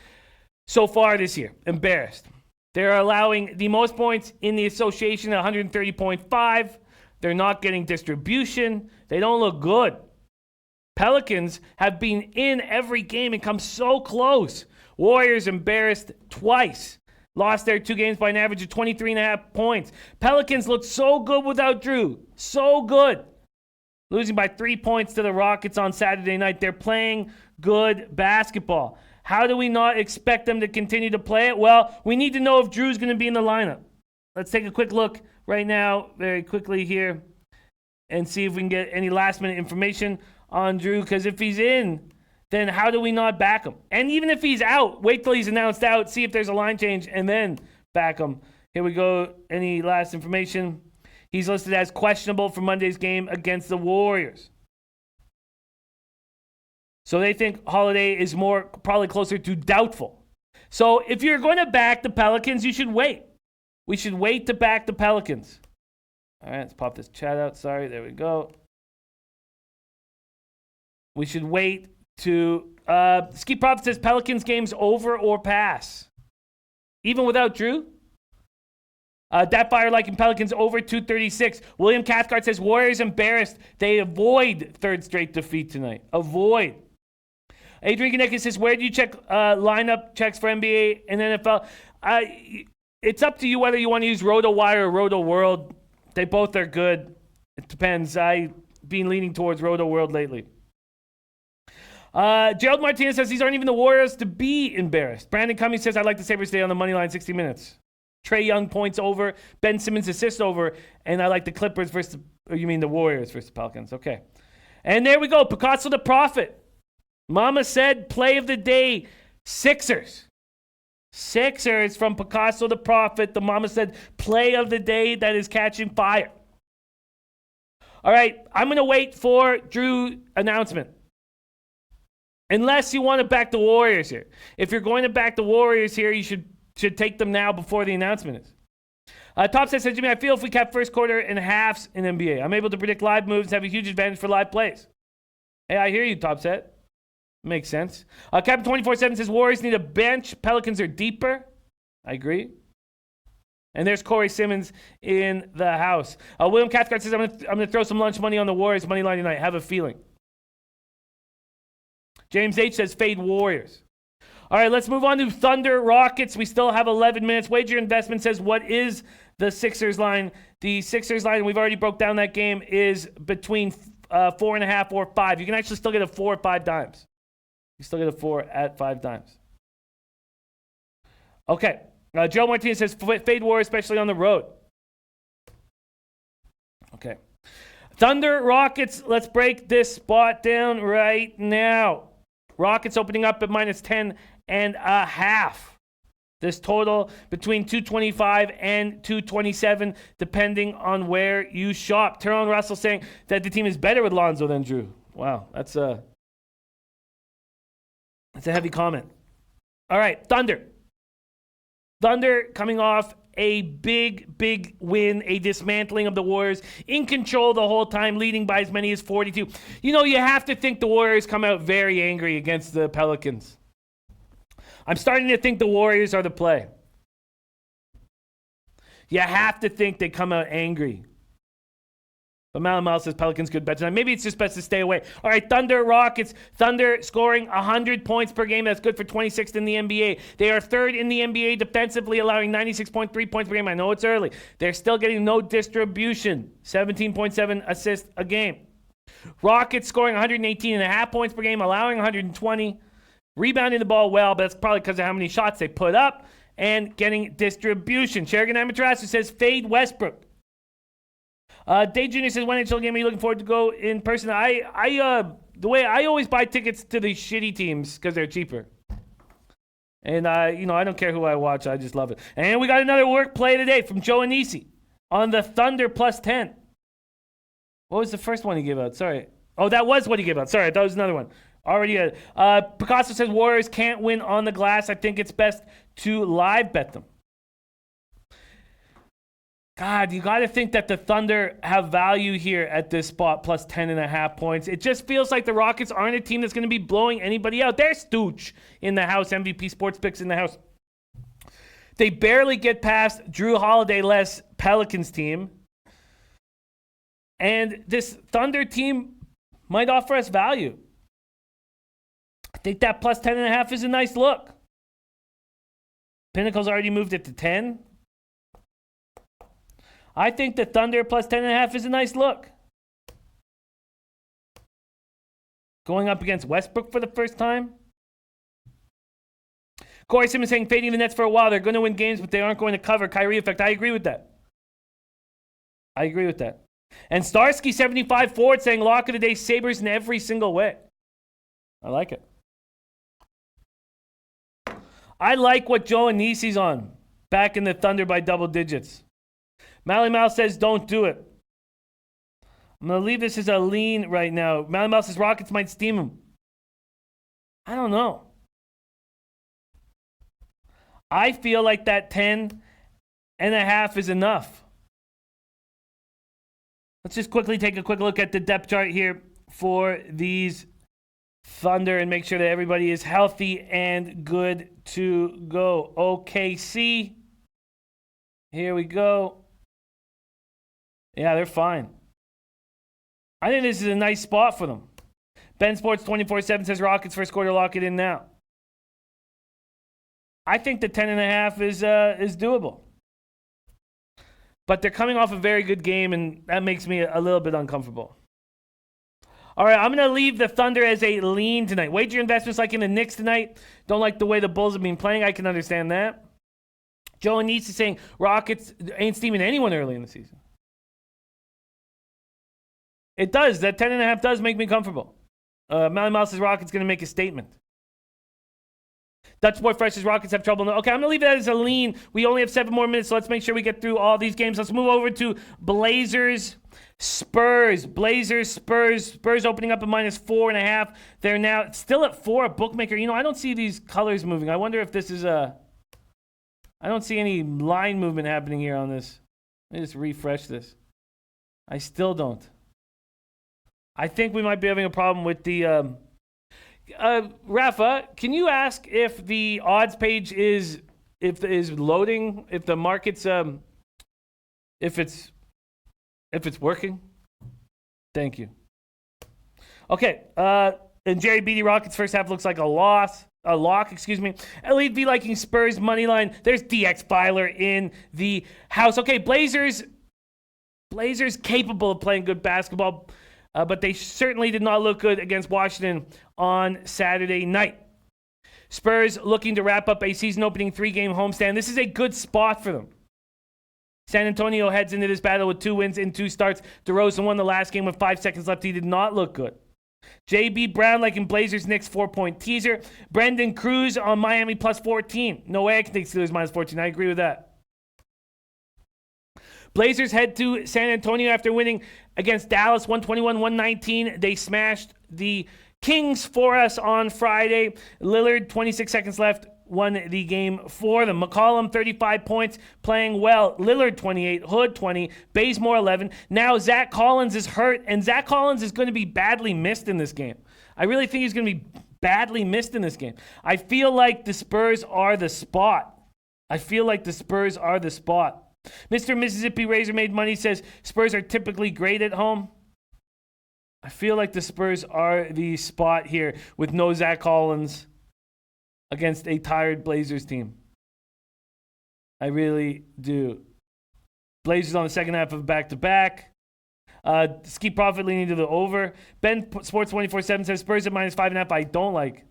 so far this year. Embarrassed. They're allowing the most points in the association at 130.5. They're not getting distribution. They don't look good. Pelicans have been in every game and come so close. Warriors embarrassed twice. Lost their 2 games by an average of 23.5 points. Pelicans looked so good without Drew. So good. Losing by 3 points to the Rockets on Saturday night. They're playing good basketball. How do we not expect them to continue to play it? Well, we need to know if Drew's going to be in the lineup. Let's take a quick look right now, very quickly here, and see if we can get any last-minute information on Drew. Because if he's in, then how do we not back him? And even if he's out, wait till he's announced out, see if there's a line change, and then back him. Here we go. Any last information? He's listed as questionable for Monday's game against the Warriors. So they think Holiday is probably closer to doubtful. So if you're going to back the Pelicans, you should wait. We should wait to back the Pelicans. All right, let's pop this chat out. Sorry, there we go. We should wait to... Ski Prophet says Pelicans games over or pass. Even without Drew? That Fire liking Pelicans over 236. William Cathcart says Warriors embarrassed. They avoid third straight defeat tonight. Avoid. Adrian Ganecki says, where do you check lineup checks for NBA and NFL? It's up to you whether you want to use RotoWire or RotoWorld. They both are good. It depends. I've been leaning towards RotoWorld lately. Gerald Martinez says these aren't even the Warriors to be embarrassed. Brandon Cummings says, I'd like the Sabres stay on the money line 60 minutes. Trae Young points over. Ben Simmons assists over. And I like the Clippers versus, or you mean the Warriors versus the Pelicans. Okay. And there we go. Picasso the Prophet. Mama said play of the day, Sixers. Sixers from Picasso the Prophet. The Mama said play of the day that is catching fire. All right. I'm going to wait for Drew announcement. Unless you want to back the Warriors here. If you're going to back the Warriors here, you should take them now before the announcement is. Top Set said, Jimmy, I feel if we kept first quarter and halves in NBA, I'm able to predict live moves and have a huge advantage for live plays. Hey, I hear you, Top Set. Makes sense. Captain 24/7 says, Warriors need a bench. Pelicans are deeper. I agree. And there's Corey Simmons in the house. William Cathcart says, I'm going to throw some lunch money on the Warriors money line tonight. Have a feeling. James H. says, fade Warriors. All right, let's move on to Thunder Rockets. We still have 11 minutes. Wager Investment says, what is the Sixers line? The Sixers line, we've already broke down that game, is between 4.5 or 5. You can actually still get a 4 at 5 dimes. You still get a 4 at 5 dimes. Okay. Joe Martinez says, fade Warriors, especially on the road. Okay. Thunder Rockets, let's break this spot down right now. Rockets opening up at -10.5. This total between 225 and 227, depending on where you shop. Tyrone Russell saying that the team is better with Lonzo than Drew. Wow, that's a heavy comment. All right, Thunder. Thunder coming off a big win, a dismantling of the Warriors, in control the whole time, leading by as many as 42. You know, you have to think the Warriors come out very angry against the Pelicans. I'm starting to think the Warriors are the play. You have to think they come out angry. But Mal says Pelicans good bet tonight. Maybe it's just best to stay away. All right, Thunder Rockets. Thunder scoring 100 points per game. That's good for 26th in the NBA. They are third in the NBA defensively, allowing 96.3 points per game. I know it's early. They're still getting no distribution. 17.7 assists a game. Rockets scoring 118.5 points per game, allowing 120. Rebounding the ball well, but that's probably because of how many shots they put up and getting distribution. Sherigan Amaterasu says fade Westbrook. Dave Jr. says, when NHL game are you looking forward to go in person? The way I always buy tickets to the shitty teams because they're cheaper. And, I don't care who I watch. I just love it. And we got another work play today from Joe Anisi on the Thunder +10. What was the first one he gave out? Sorry. Oh, that was what he gave out. Sorry, I thought it was another one. Already. Picasso says Warriors can't win on the glass. I think it's best to live bet them. God, you got to think that the Thunder have value here at this spot, plus 10.5 points. It just feels like the Rockets aren't a team that's going to be blowing anybody out. There's Stooch in the house, MVP Sports Picks in the house. They barely get past Drew Holiday-less Pelicans team. And this Thunder team might offer us value. I think that plus 10.5 is a nice look. Pinnacle's already moved it to 10. I think the Thunder plus 10.5 is a nice look. Going up against Westbrook for the first time. Corey Simmons saying fading the Nets for a while. They're going to win games, but they aren't going to cover. Kyrie effect. I agree with that. And Starsky 75 forward saying lock of the day, Sabres in every single way. I like it. I like what Joe and Nisi's on. Back in the Thunder by double digits. Mally Mal says don't do it. I'm going to leave this as a lean right now. Mally Mal says Rockets might steam him. I don't know. I feel like that 10.5 is enough. Let's just quickly take a quick look at the depth chart here for these Thunder and make sure that everybody is healthy and good to go. OKC. Here we go. Yeah, they're fine. I think this is a nice spot for them. Ben Sports 24/7 says Rockets first quarter, lock it in now. I think the 10.5 is doable. But they're coming off a very good game, and that makes me a little bit uncomfortable. All right, I'm going to leave the Thunder as a lean tonight. Wager investments like in the Knicks tonight. Don't like the way the Bulls have been playing. I can understand that. Joe and Nietzsche saying Rockets ain't steaming anyone early in the season. It does. That 10.5 does make me comfortable. Mally Mouse says Rockets going to make a statement. Dutch Boy Fresh says Rockets have trouble. Okay, I'm going to leave that as a lean. We only have 7 more minutes, so let's make sure we get through all these games. Let's move over to Blazers, Spurs. Blazers, Spurs. Spurs opening up at -4.5. They're now still at 4. A bookmaker. You know, I don't see these colors moving. I wonder if this is a... I don't see any line movement happening here on this. Let me just refresh this. I still don't. I think we might be having a problem with the... Rafa, can you ask if the odds page is loading, if the market's if it's working? Thank you. Okay, and Jerry Beatty Rockets first half looks like a lock, Elite V liking Spurs money line. There's DX Filer in the house. Okay, Blazers capable of playing good basketball. But they certainly did not look good against Washington on Saturday night. Spurs looking to wrap up a season-opening 3-game homestand. This is a good spot for them. San Antonio heads into this battle with 2 wins in 2 starts. DeRozan won the last game with 5 seconds left. He did not look good. J.B. Brown liking Blazers Knicks 4-point teaser. Brendan Cruz on Miami +14. No way I can take Steelers -14. I agree with that. Blazers head to San Antonio after winning against Dallas 121-119. They smashed the Kings for us on Friday. Lillard, 26 seconds left, won the game for them. McCollum, 35 points, playing well. Lillard, 28. Hood, 20. Bazemore, 11. Now Zach Collins is hurt, and Zach Collins is going to be badly missed in this game. I really think he's going to be badly missed in this game. I feel like the Spurs are the spot. Mr. Mississippi Razor Made Money says Spurs are typically great at home. I feel like the Spurs are the spot here with no Zach Collins against a tired Blazers team. I really do. Blazers on the second half of back-to-back. Ski Profit leaning to the over. Ben Sports 24/7 says Spurs at -5.5. I don't like.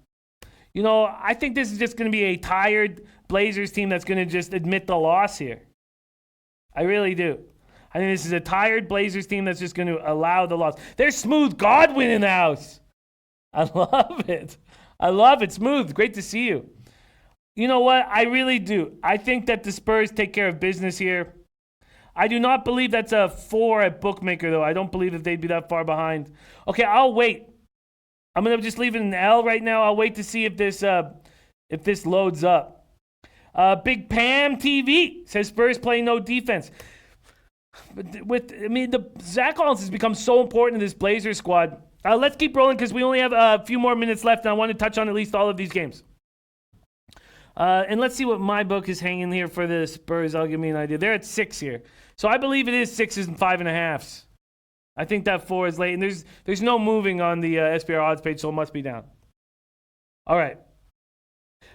You know, I think this is just going to be a tired Blazers team that's going to just admit the loss here. I really do. I think this is a tired Blazers team that's just going to allow the loss. There's Smooth Godwin in the house. I love it. Smooth. Great to see you. You know what? I really do. I think that the Spurs take care of business here. I do not believe that's a 4 at Bookmaker, though. I don't believe that they'd be that far behind. Okay, I'll wait. I'm going to just leave it in L right now. I'll wait to see if this loads up. Big Pam TV says Spurs play no defense. But the Zach Collins has become so important in this Blazers squad. Let's keep rolling because we only have a few more minutes left, and I want to touch on at least all of these games. And let's see what my book is hanging here for the Spurs. I'll give me an idea. They're at 6 here. So I believe it is 6s and 5.5s. I think that 4 is late. And there's no moving on the SBR odds page, so it must be down. All right.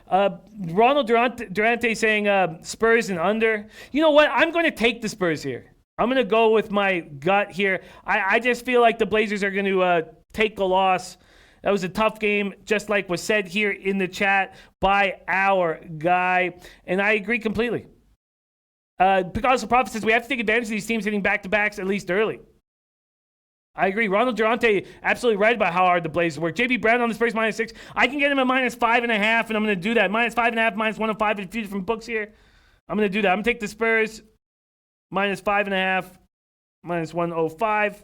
Ronald Durante saying Spurs and under. You know what? I'm going to take the Spurs here. I'm going to go with my gut here. I just feel like the Blazers are going to take the loss. That was a tough game, just like was said here in the chat by our guy. And I agree completely. Because the prophet says we have to take advantage of these teams hitting back-to-backs at least early. I agree. Ronald Durante, absolutely right about how hard the Blazers work. JB Brown on the Spurs -6. I can get him at -5.5, and I'm going to do that. -5.5, -105, a few different books here. I'm going to do that. I'm going to take the Spurs -5.5, -105.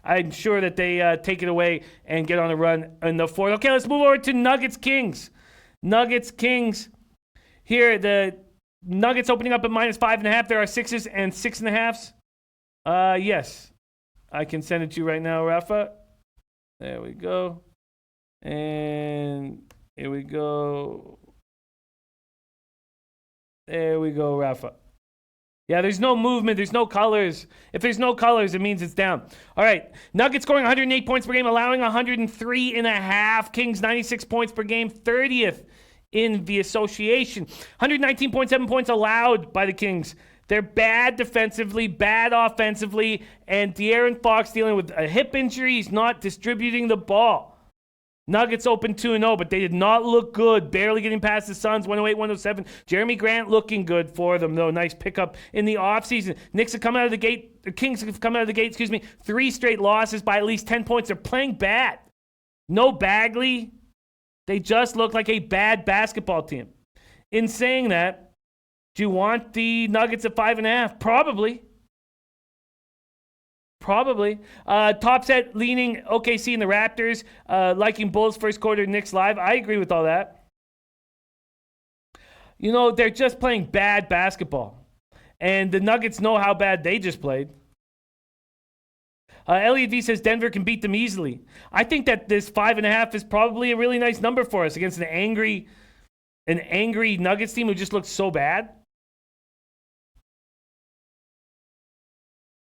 I'm sure that they take it away and get on a run in the 4th. Okay, let's move over to Nuggets Kings. Nuggets Kings. Here, the Nuggets opening up at -5.5. There are 6s and 6.5s. Yes. I can send it to you right now, Rafa. There we go. And here we go. There we go, Rafa. Yeah, there's no movement. There's no colors. If there's no colors, it means it's down. All right. Nuggets scoring 108 points per game, allowing 103.5. Kings 96 points per game, 30th in the association. 119.7 points allowed by the Kings. They're bad defensively, bad offensively, and De'Aaron Fox dealing with a hip injury. He's not distributing the ball. Nuggets open 2-0, but they did not look good. Barely getting past the Suns, 108-107. Jeremy Grant looking good for them, though. Nice pickup in the offseason. Knicks have come out of the gate. The Kings have come out of the gate, 3 straight losses by at least 10 points. They're playing bad. No Bagley. They just look like a bad basketball team. In saying that, do you want the Nuggets at 5.5? Probably. Top set leaning OKC and the Raptors. Liking Bulls first quarter, Knicks live. I agree with all that. You know, they're just playing bad basketball. And the Nuggets know how bad they just played. Elliot V says Denver can beat them easily. I think that this 5.5 is probably a really nice number for us against an angry Nuggets team who just looks so bad.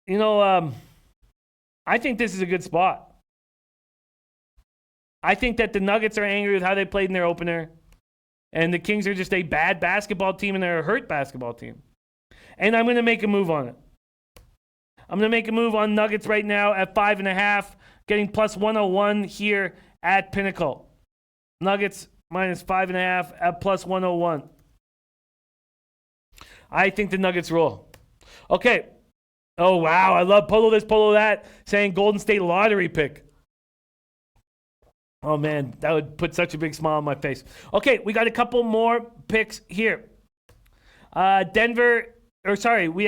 You know, I think this is a good spot. I think that the Nuggets are angry with how they played in their opener. And the Kings are just a bad basketball team and they're a hurt basketball team. And I'm going to make a move on it. I'm going to make a move on Nuggets right now at 5.5, getting plus 101 here at Pinnacle. Nuggets minus 5.5 at plus 101. I think the Nuggets roll. Okay. Oh, wow. I love Polo this, Polo that, saying Golden State lottery pick. Oh, man. That would put such a big smile on my face. Okay. We got a couple more picks here. We have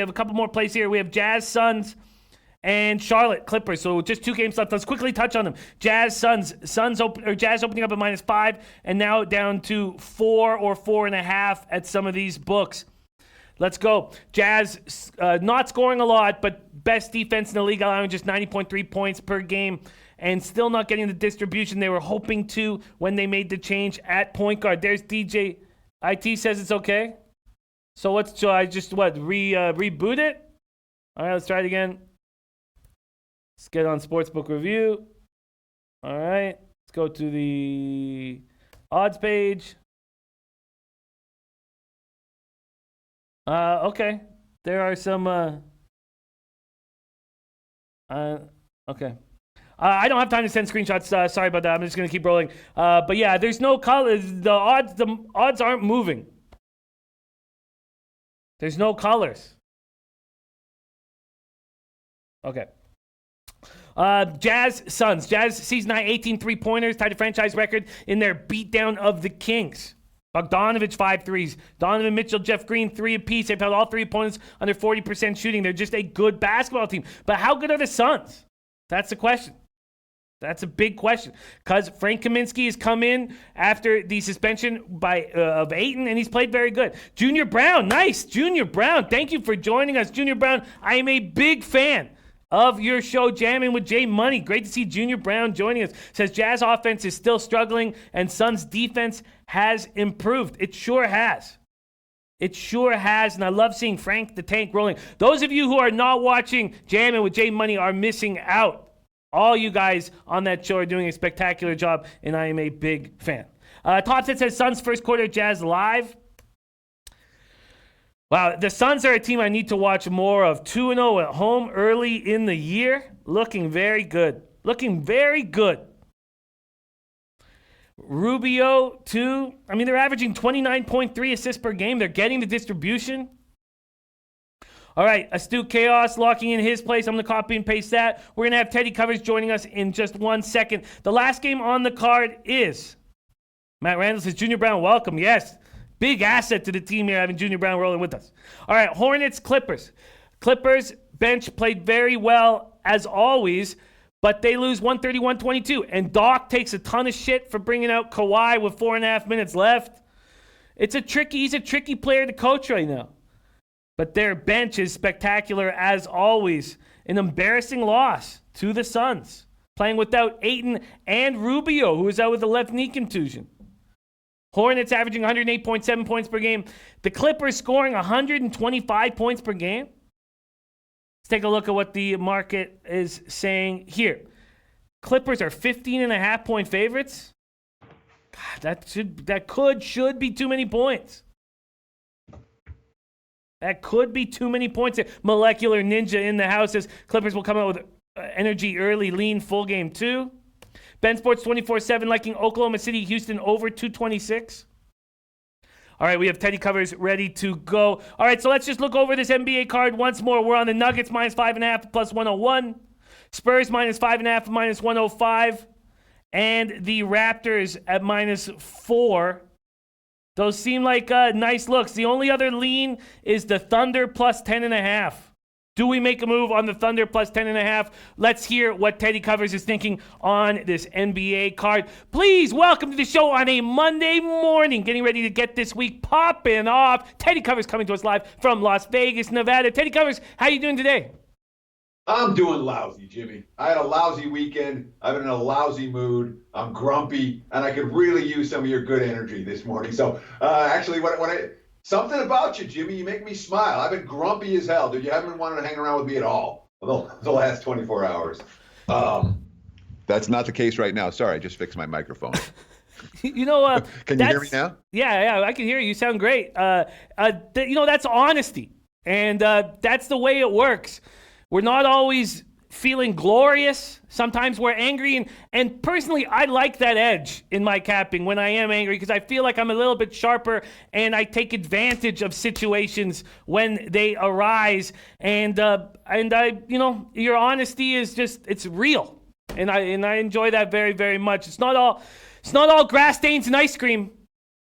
a couple more plays here. We have Jazz, Suns, and Charlotte Clippers. So just 2 games left. Let's quickly touch on them. Jazz, Suns. Jazz opening up at -5, and now down to 4 or 4.5 at some of these books. Let's go. Jazz not scoring a lot, but best defense in the league, allowing just 90.3 points per game, and still not getting the distribution they were hoping to when they made the change at point guard. There's DJ. IT says it's okay. So reboot it? All right, let's try it again. Let's get on Sportsbook Review. All right, let's go to the odds page. Okay. There are some, okay. I don't have time to send screenshots. Sorry about that. I'm just going to keep rolling. But yeah, there's no color. The odds aren't moving. There's no colors. Okay. Jazz, Suns. Jazz season high 18 3-pointers, tied a franchise record in their beatdown of the Kings. Bogdanovich, 5 threes. Donovan Mitchell, Jeff Green, 3 apiece. They've held all 3 opponents under 40% shooting. They're just a good basketball team. But how good are the Suns? That's the question. That's a big question. Because Frank Kaminsky has come in after the suspension of Ayton, and he's played very good. Junior Brown, nice. Junior Brown, thank you for joining us. Junior Brown, I am a big fan of your show, Jamming with Jay Money. Great to see Junior Brown joining us. Says Jazz offense is still struggling and Suns defense has improved. It sure has. It sure has, and I love seeing Frank the Tank rolling. Those of you who are not watching Jamming with Jay Money are missing out. All you guys on that show are doing a spectacular job, and I am a big fan. Topset says Suns first quarter, Jazz live. Wow, the Suns are a team I need to watch more of. 2-0 at home early in the year. Looking very good. Looking very good. Rubio, too. I mean, they're averaging 29.3 assists per game. They're getting the distribution. All right, Astute Chaos locking in his place. I'm going to copy and paste that. We're going to have Teddy Covers joining us in just 1 second. The last game on the card is Matt Randall says, Junior Brown, welcome. Yes. Big asset to the team here, having Junior Brown rolling with us. All right, Hornets, Clippers. Clippers bench played very well, as always, but they lose 131-22. And Doc takes a ton of shit for bringing out Kawhi with 4.5 minutes left. He's a tricky player to coach right now. But their bench is spectacular, as always. An embarrassing loss to the Suns, playing without Ayton and Rubio, who is out with a left knee contusion. Hornets averaging 108.7 points per game. The Clippers scoring 125 points per game. Let's take a look at what the market is saying here. Clippers are 15.5-point favorites. God, that should be too many points. That could be too many points. Molecular Ninja in the house says Clippers will come out with energy early, lean, full game too. Ben Sports 24/7 liking Oklahoma City, Houston over 226. All right, we have Teddy Covers ready to go. All right, so let's just look over this NBA card once more. We're on the Nuggets -5.5 plus 101. Spurs -5.5 minus 105. And the Raptors at -4. Those seem like nice looks. The only other lean is the Thunder plus 10.5. Do we make a move on the Thunder plus 10.5? Let's hear what Teddy Covers is thinking on this NBA card. Please welcome to the show on a Monday morning, getting ready to get this week popping off. Teddy Covers coming to us live from Las Vegas, Nevada. Teddy Covers, how you doing today? I'm doing lousy, Jimmy. I had a lousy weekend. I've been in a lousy mood. I'm grumpy, and I could really use some of your good energy this morning. So, actually, something about you, Jimmy. You make me smile. I've been grumpy as hell, dude. You haven't been wanting to hang around with me at all the last 24 hours. That's not the case right now. Sorry, I just fixed my microphone. Can you hear me now? Yeah, I can hear you. You sound great. That's honesty, and that's the way it works. We're not always feeling glorious. Sometimes we're angry. And personally, I like that edge in my capping when I am angry, because I feel like I'm a little bit sharper and I take advantage of situations when they arise. And your honesty is it's real. And I enjoy that very, very much. It's not all grass stains and ice cream.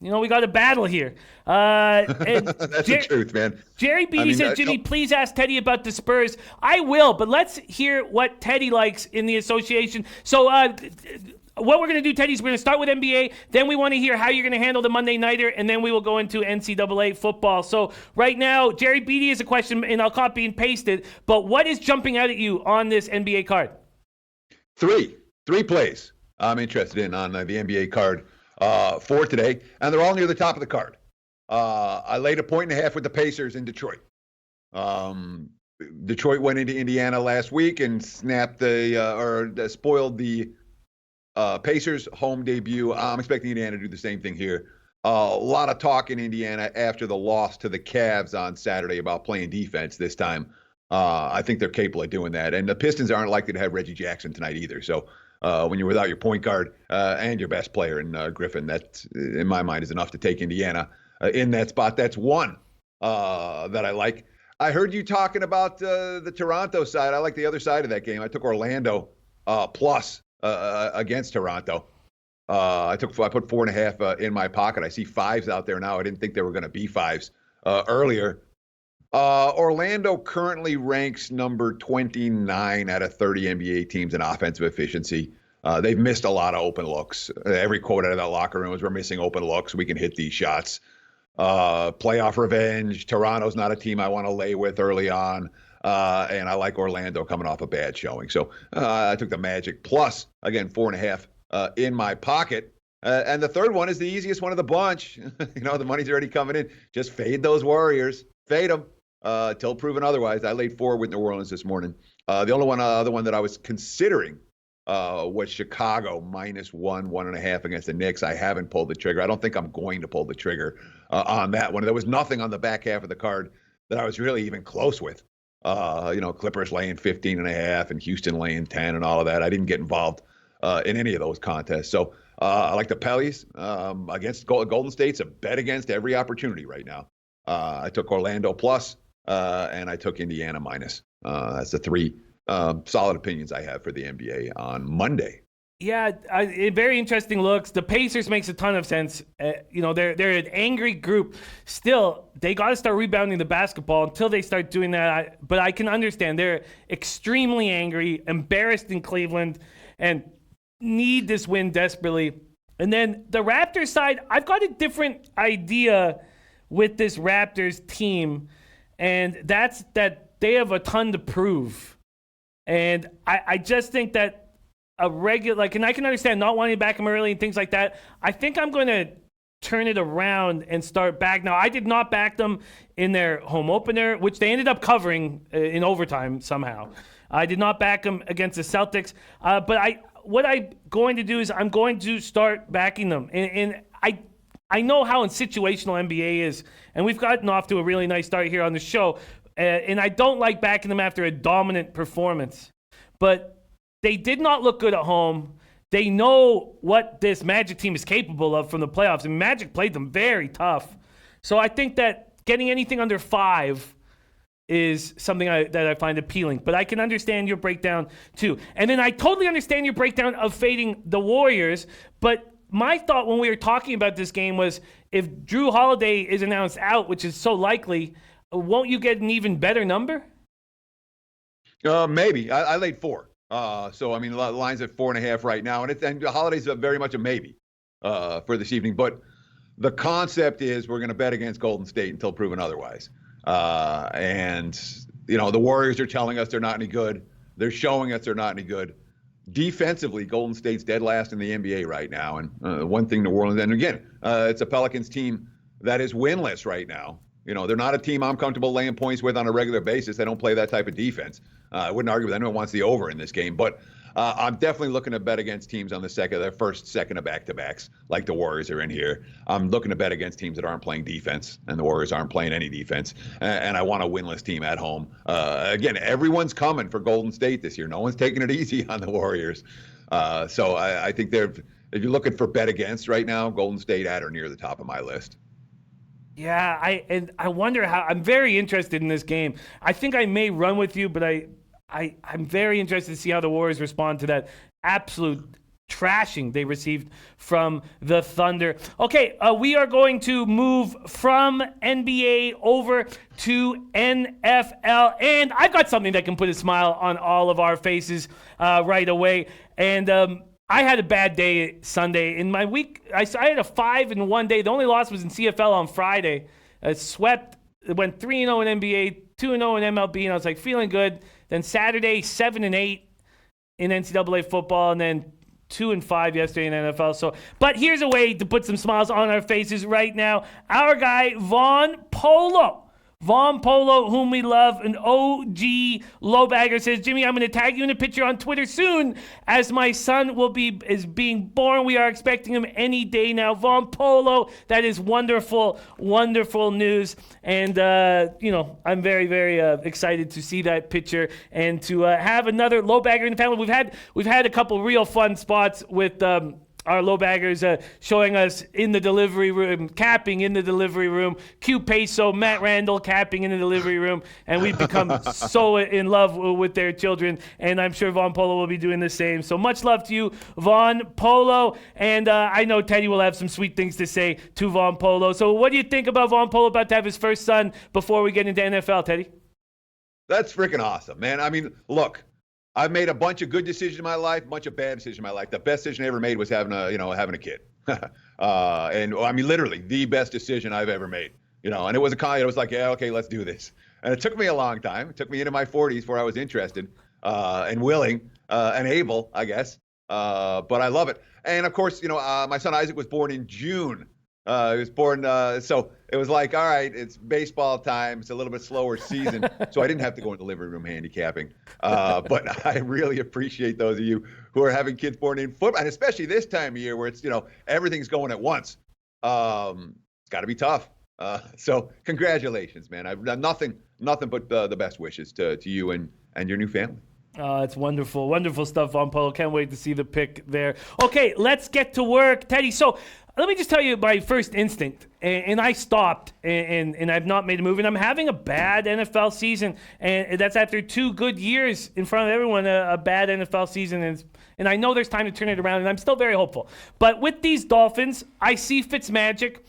We got a battle here. That's the truth, man. Jerry Beatty says, Jimmy, please ask Teddy about the Spurs. I will, but let's hear what Teddy likes in the association. So what we're going to do, Teddy, is we're going to start with NBA. Then we want to hear how you're going to handle the Monday Nighter, and then we will go into NCAA football. So right now, Jerry Beatty has a question, and I'll copy and paste it. But what is jumping out at you on this NBA card? Three plays I'm interested in on the NBA card. For today, and they're all near the top of the card. I laid 1.5 with the Pacers in Detroit. Detroit went into Indiana last week and spoiled the Pacers' home debut. I'm expecting Indiana to do the same thing here. A lot of talk in Indiana after the loss to the Cavs on Saturday about playing defense this time. I think they're capable of doing that, and the Pistons aren't likely to have Reggie Jackson tonight either. So. When you're without your point guard and your best player in Griffin, that, in my mind, is enough to take Indiana in that spot. That's one that I like. I heard you talking about the Toronto side. I like the other side of that game. I took Orlando plus against Toronto. I put 4.5 in my pocket. I see 5s out there now. I didn't think they were going to be 5s earlier. Orlando currently ranks number 29 out of 30 NBA teams in offensive efficiency. They've missed a lot of open looks. Every quote out of that locker room was, "We're missing open looks. We can hit these shots." Playoff revenge. Toronto's not a team I want to lay with early on. And I like Orlando coming off a bad showing. So I took the Magic plus, again, 4.5 in my pocket. And the third one is the easiest one of the bunch. The money's already coming in. Just fade those Warriors. Fade them till proven otherwise. I laid 4 with New Orleans this morning. The only other one that I was considering was Chicago -1.5 against the Knicks. I haven't pulled the trigger. I don't think I'm going to pull the trigger on that one. There was nothing on the back half of the card that I was really even close with. Clippers laying 15.5 and Houston laying 10 and all of that. I didn't get involved in any of those contests. So I like the Pellies against Golden State's a bet against every opportunity right now. I took Orlando plus and I took Indiana minus. That's the 3 solid opinions I have for the NBA on Monday. Yeah, very interesting looks. The Pacers makes a ton of sense. They're an angry group. Still, they got to start rebounding the basketball. Until they start doing that, but I can understand they're extremely angry, embarrassed in Cleveland, and need this win desperately. And then the Raptors side, I've got a different idea with this Raptors team, and that's that they have a ton to prove. And I just think that a regular, and I can understand not wanting to back them early and things like that. I think I'm going to turn it around and start back. Now, I did not back them in their home opener, which they ended up covering in overtime somehow. I did not back them against the Celtics. But what I'm going to do is I'm going to start backing them. And I know how situational NBA is, and we've gotten off to a really nice start here on the show. And I don't like backing them after a dominant performance. But they did not look good at home. They know what this Magic team is capable of from the playoffs. And Magic played them very tough. So I think that getting anything under 5 is something that I find appealing. But I can understand your breakdown, too. And then I totally understand your breakdown of fading the Warriors. But my thought when we were talking about this game was if Drew Holiday is announced out, which is so likely, won't you get an even better number? Maybe. I laid 4. So, I mean, the line's at 4.5 right now. And Holiday's very much a maybe for this evening. But the concept is we're going to bet against Golden State until proven otherwise. And the Warriors are telling us they're not any good. They're showing us they're not any good. Defensively, Golden State's dead last in the NBA right now. And one thing New Orleans, and again, it's a Pelicans team that is winless right now. They're not a team I'm comfortable laying points with on a regular basis. They don't play that type of defense. I wouldn't argue with anyone who wants the over in this game, but I'm definitely looking to bet against teams on their first, second of back-to-backs, like the Warriors are in here. I'm looking to bet against teams that aren't playing defense, and the Warriors aren't playing any defense. And I want a winless team at home. Again, everyone's coming for Golden State this year. No one's taking it easy on the Warriors. So I think if you're looking for bet against right now, Golden State at or near the top of my list. Yeah, I wonder how. I'm very interested in this game. I think I may run with you, but I'm very interested to see how the Warriors respond to that absolute trashing they received from the Thunder. Okay, we are going to move from NBA over to NFL, and I've got something that can put a smile on all of our faces right away. And I had a bad day Sunday. In my week, I had a 5-1 day. The only loss was in CFL on Friday. I swept. It went 3-0 in NBA, 2-0 in MLB, and I was like feeling good. Then Saturday, 7-8 in NCAA football, and then 2-5 yesterday in NFL. But here's a way to put some smiles on our faces right now. Our guy, Vaughn Polo, whom we love, an OG lowbagger, says, Jimmy, I'm going to tag you in a picture on Twitter soon as my son is being born. We are expecting him any day now. Vaughn Polo, that is wonderful, wonderful news. And, I'm very, very excited to see that picture and to have another lowbagger in the family. We've had a couple real fun spots with our low baggers showing us in the delivery room, capping in the delivery room, Q Peso, Matt Randall capping in the delivery room, and we've become so in love with their children, and I'm sure Von Polo will be doing the same. So much love to you, Von Polo, and I know Teddy will have some sweet things to say to Von Polo. So what do you think about Von Polo about to have his first son before we get into NFL, Teddy? That's freaking awesome, man. I mean, look, I've made a bunch of good decisions in my life, a bunch of bad decisions in my life. The best decision I ever made was having a kid. And I mean, literally the best decision I've ever made, and it was like, yeah, okay, let's do this. And it took me a long time. It took me into my 40s before I was interested, and willing, and able, I guess. But I love it. And of course, my son Isaac was born in June. He was born, so it was like, all right, it's baseball time. It's a little bit slower season, so I didn't have to go in the living room handicapping. But I really appreciate those of you who are having kids born in football, and especially this time of year where it's, everything's going at once. It's got to be tough. So congratulations, man. I've done nothing but the best wishes to you and your new family. It's wonderful. Wonderful stuff, Von Polo. Can't wait to see the pic there. Okay, let's get to work. Teddy, so let me just tell you my first instinct. And I stopped, and I've not made a move. And I'm having a bad NFL season. And that's after 2 good years in front of everyone, a bad NFL season. And I know there's time to turn it around, and I'm still very hopeful. But with these Dolphins, I see Fitzmagic.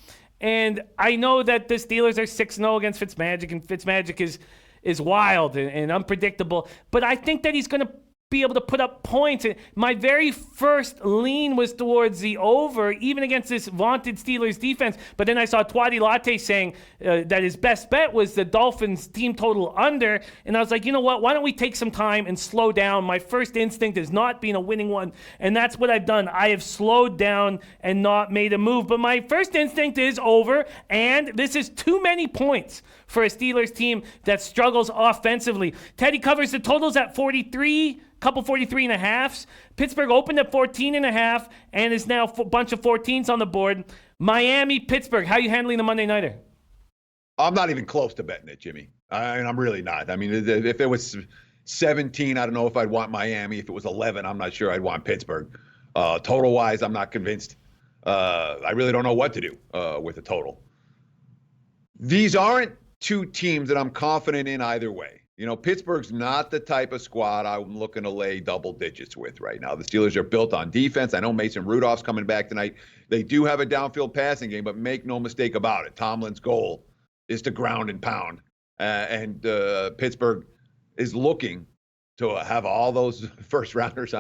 And I know that the Steelers are 6-0 against Fitzmagic, and Fitzmagic is wild and unpredictable. But I think that he's going to be able to put up points. My very first lean was towards the over, even against this vaunted Steelers defense. But then I saw Twadi Latte saying that his best bet was the Dolphins team total under. And I was like, you know what? Why don't we take some time and slow down? My first instinct is not being a winning one. And that's what I've done. I have slowed down and not made a move. But my first instinct is over. And this is too many points for a Steelers team that struggles offensively. Teddy covers the totals at 43. Couple 43.5s. Pittsburgh opened at 14.5 and is now a bunch of 14s on the board. Miami, Pittsburgh. How are you handling the Monday Nighter? I'm not even close to betting it, Jimmy. And I'm really not. I mean, if it was 17, I don't know if I'd want Miami. If it was 11, I'm not sure I'd want Pittsburgh. Total-wise, I'm not convinced. I really don't know what to do with the total. These aren't two teams that I'm confident in either way. Pittsburgh's not the type of squad I'm looking to lay double digits with right now. The Steelers are built on defense. I know Mason Rudolph's coming back tonight. They do have a downfield passing game, but make no mistake about it. Tomlin's goal is to ground and pound. And Pittsburgh is looking to have all those first rounders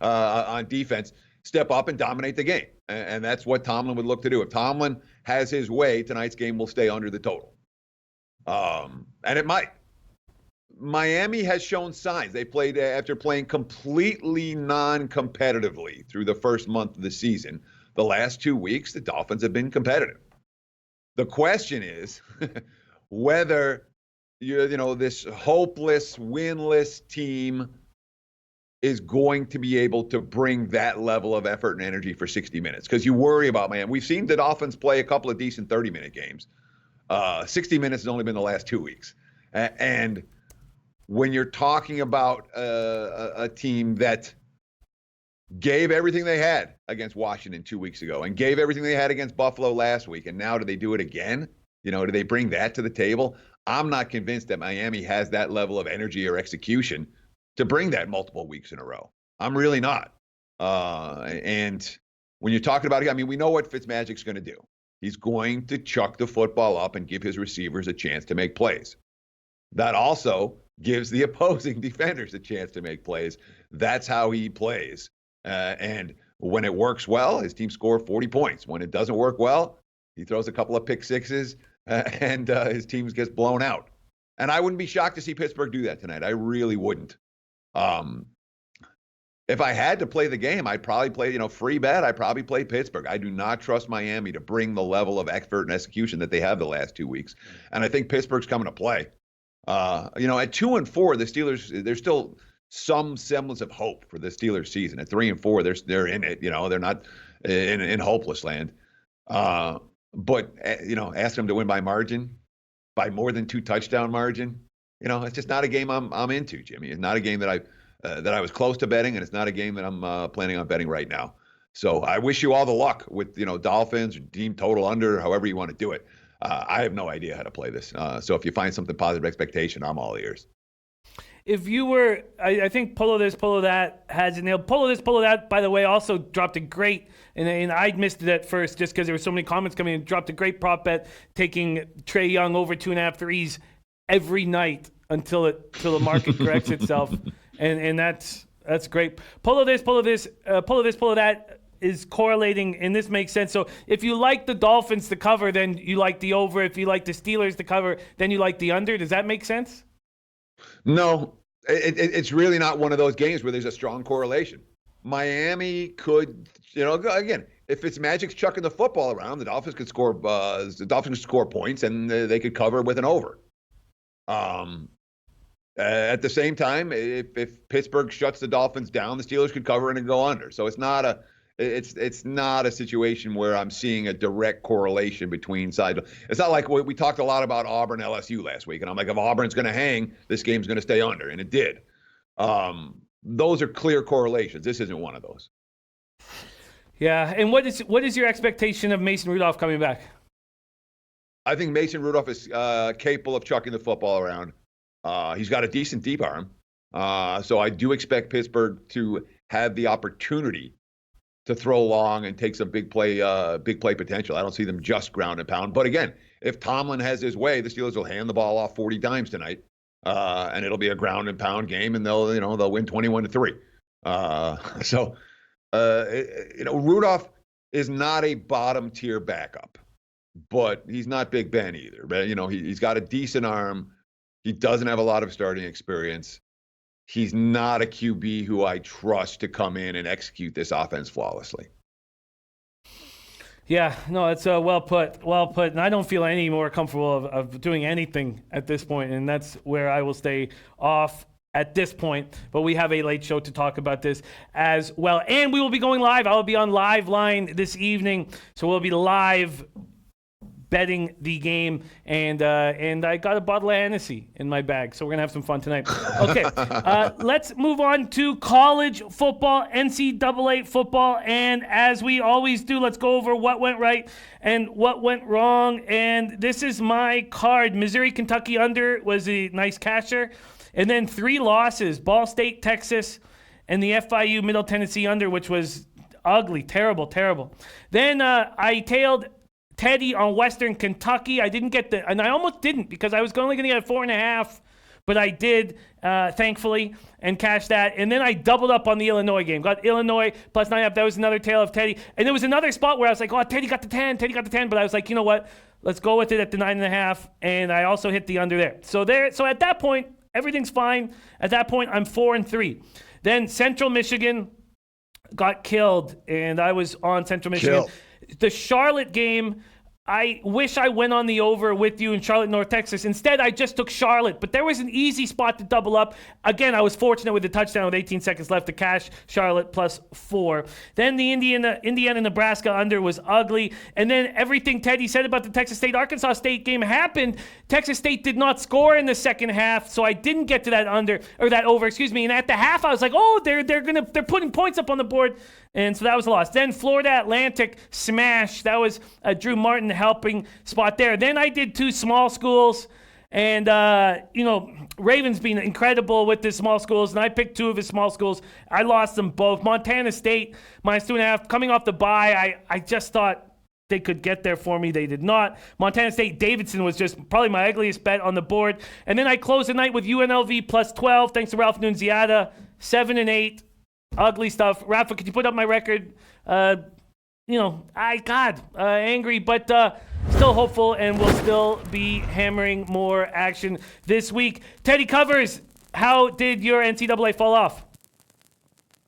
on defense step up and dominate the game. And that's what Tomlin would look to do. If Tomlin has his way, tonight's game will stay under the total. And it might. Miami has shown signs. They played after playing completely non-competitively through the first month of the season. The last 2 weeks, the Dolphins have been competitive. The question is whether this hopeless, winless team is going to be able to bring that level of effort and energy for 60 minutes. Because you worry about Miami. We've seen the Dolphins play a couple of decent 30-minute games. 60 minutes has only been the last 2 weeks. And when you're talking about a team that gave everything they had against Washington 2 weeks ago and gave everything they had against Buffalo last week, and now do they do it again? Do they bring that to the table? I'm not convinced that Miami has that level of energy or execution to bring that multiple weeks in a row. I'm really not. And when you're talking about it, I mean, we know what Fitzmagic's going to do. He's going to chuck the football up and give his receivers a chance to make plays. That also gives the opposing defenders a chance to make plays. That's how he plays. And when it works well, his team scores 40 points. When it doesn't work well, he throws a couple of pick sixes and his team gets blown out. And I wouldn't be shocked to see Pittsburgh do that tonight. I really wouldn't. If I had to play the game, I'd probably play, free bet. I'd probably play Pittsburgh. I do not trust Miami to bring the level of effort and execution that they have the last 2 weeks. And I think Pittsburgh's coming to play. At 2-4, the Steelers, there's still some semblance of hope for the Steelers season. At 3-4, they're in it. They're not in hopeless land. But ask them to win by margin, by more than 2 touchdown margin. It's just not a game I'm into, Jimmy. It's not a game that I was close to betting, and it's not a game that I'm planning on betting right now. So I wish you all the luck with, Dolphins or team total under, however you want to do it. I have no idea how to play this. So if you find something positive expectation, I'm all ears. If you were, I think Polo This, Polo That has it nailed. Polo This, Polo That, by the way, also dropped a great, and I missed it at first just because there were so many comments coming in, dropped a great prop bet taking Trae Young over 2.5 threes every night until the market corrects itself. And that's great. Polo This, Polo This, Polo This, Polo That is correlating, and this makes sense. So if you like the Dolphins to cover, then you like the over. If you like the Steelers to cover, then you like the under. Does that make sense? No, it's really not one of those games where there's a strong correlation. Miami could, again, if it's Magic's chucking the football around, the Dolphins could score. The Dolphins could score points, and they could cover with an over. At the same time, if Pittsburgh shuts the Dolphins down, the Steelers could cover and go under. So it's not a situation where I'm seeing a direct correlation between sides. It's not like we talked a lot about Auburn LSU last week, and I'm like, if Auburn's going to hang, this game's going to stay under, and it did. Those are clear correlations. This isn't one of those. Yeah, and what is your expectation of Mason Rudolph coming back? I think Mason Rudolph is capable of chucking the football around. He's got a decent deep arm, so I do expect Pittsburgh to have the opportunity to throw long and take some big play potential. I don't see them just ground and pound. But again, if Tomlin has his way, the Steelers will hand the ball off 40 times tonight, and it'll be a ground and pound game, and they'll win 21-3. Rudolph is not a bottom tier backup, but he's not Big Ben either. But he's got a decent arm. He doesn't have a lot of starting experience. He's not a QB who I trust to come in and execute this offense flawlessly. Yeah, no, it's well put. And I don't feel any more comfortable of doing anything at this point, and that's where I will stay off at this point. But we have a late show to talk about this as well. And we will be going live. I will be on Live Line this evening, so we'll be live betting the game, and I got a bottle of Hennessy in my bag, so we're gonna have some fun tonight. Okay, let's move on to college football, NCAA football, and as we always do, let's go over what went right and what went wrong. And this is my card. Missouri, Kentucky under was a nice casher, and then 3 losses: Ball State, Texas, and the FIU Middle Tennessee under, which was ugly, terrible. Then I tailed Teddy on Western Kentucky. I didn't get and I almost didn't because I was only going to get a 4.5, but I did, thankfully, and cashed that. And then I doubled up on the Illinois game. Got Illinois plus 9.5. That was another tail of Teddy. And there was another spot where I was like, oh, Teddy got the 10, but I was like, you know what? Let's go with it at the 9.5. And I also hit the under there. So at that point, everything's fine. At that point, I'm 4-3. Then Central Michigan got killed, and I was on Central Michigan. The Charlotte game, I wish I went on the over with you in Charlotte, North Texas. Instead, I just took Charlotte, but there was an easy spot to double up. Again, I was fortunate with the touchdown with 18 seconds left to cash Charlotte plus 4. Then the Indiana-Nebraska under was ugly. And then everything Teddy said about the Texas State-Arkansas State game happened. Texas State did not score in the second half, so I didn't get to that over. And at the half, I was like, oh, they're putting points up on the board. And so that was a loss. Then Florida Atlantic smash. That was a Drew Martin helping spot there. Then I did 2 small schools. And, Ravens being incredible with the small schools. And I picked 2 of his small schools. I lost them both. Montana State, minus 2.5. Coming off the bye, I just thought they could get there for me. They did not. Montana State Davidson was just probably my ugliest bet on the board. And then I closed the night with UNLV plus 12. Thanks to Ralph Nunziata. 7-8. Ugly stuff. Rafa, could you put up my record? Angry, but still hopeful, and we'll still be hammering more action this week. Teddy Covers, how did your NCAA fall off?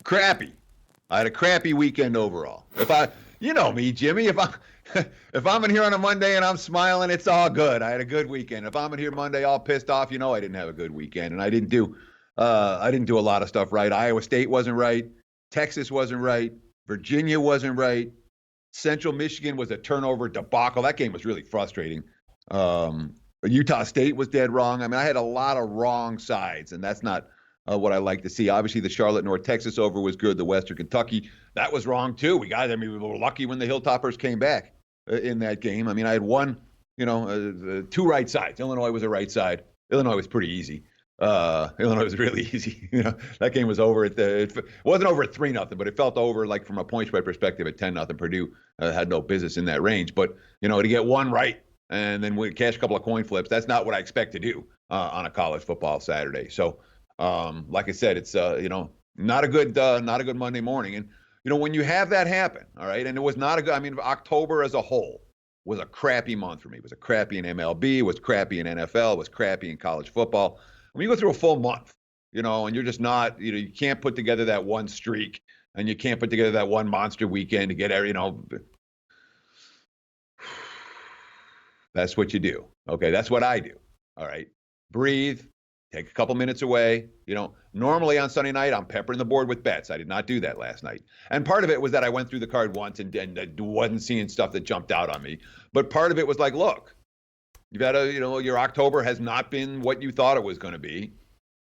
Crappy. I had a crappy weekend overall. You know me, Jimmy. If I'm in here on a Monday and I'm smiling, it's all good. I had a good weekend. If I'm in here Monday all pissed off, I didn't have a good weekend, and I didn't do a lot of stuff right. Iowa State wasn't right. Texas wasn't right. Virginia wasn't right. Central Michigan was a turnover debacle. That game was really frustrating. Utah State was dead wrong. I mean, I had a lot of wrong sides, and that's not what I like to see. Obviously, the Charlotte North Texas over was good. The Western Kentucky, that was wrong too. We were lucky when the Hilltoppers came back in that game. I mean, I had one, two right sides. Illinois was a right side. Illinois was pretty easy. Illinois was really easy. That game was over it wasn't over at 3-0, but it felt over like from a point spread perspective at 10-0. Purdue had no business in that range. But to get one right and then we cash a couple of coin flips, that's not what I expect to do on a college football Saturday. So, like I said, it's not a good Monday morning. And when you have that happen, all right, and it was not a good. I mean, October as a whole was a crappy month for me. It was a crappy in MLB. It was crappy in NFL. It was crappy in college football. When you go through a full month, and you're just not, you can't put together that one streak, and you can't put together that one monster weekend to get that's what you do. Okay, that's what I do. All right, breathe, take a couple minutes away. Normally on Sunday night, I'm peppering the board with bets. I did not do that last night. And part of it was that I went through the card once and wasn't seeing stuff that jumped out on me. But part of it was like, look, you've got to, your October has not been what you thought it was going to be.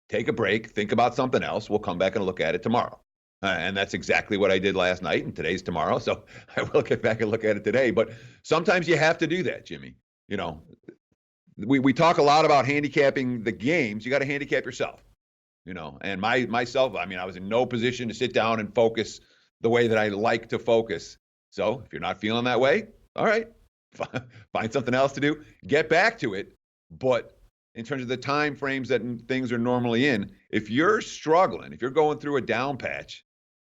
Take a break, think about something else. We'll come back and look at it tomorrow. And that's exactly what I did last night, and today's tomorrow. So I will get back and look at it today. But sometimes you have to do that, Jimmy. We talk a lot about handicapping the games. You got to handicap yourself, and myself, I mean, I was in no position to sit down and focus the way that I like to focus. So if you're not feeling that way, all right, find something else to do, get back to it. But in terms of the time frames that things are normally in, if you're struggling, if you're going through a down patch,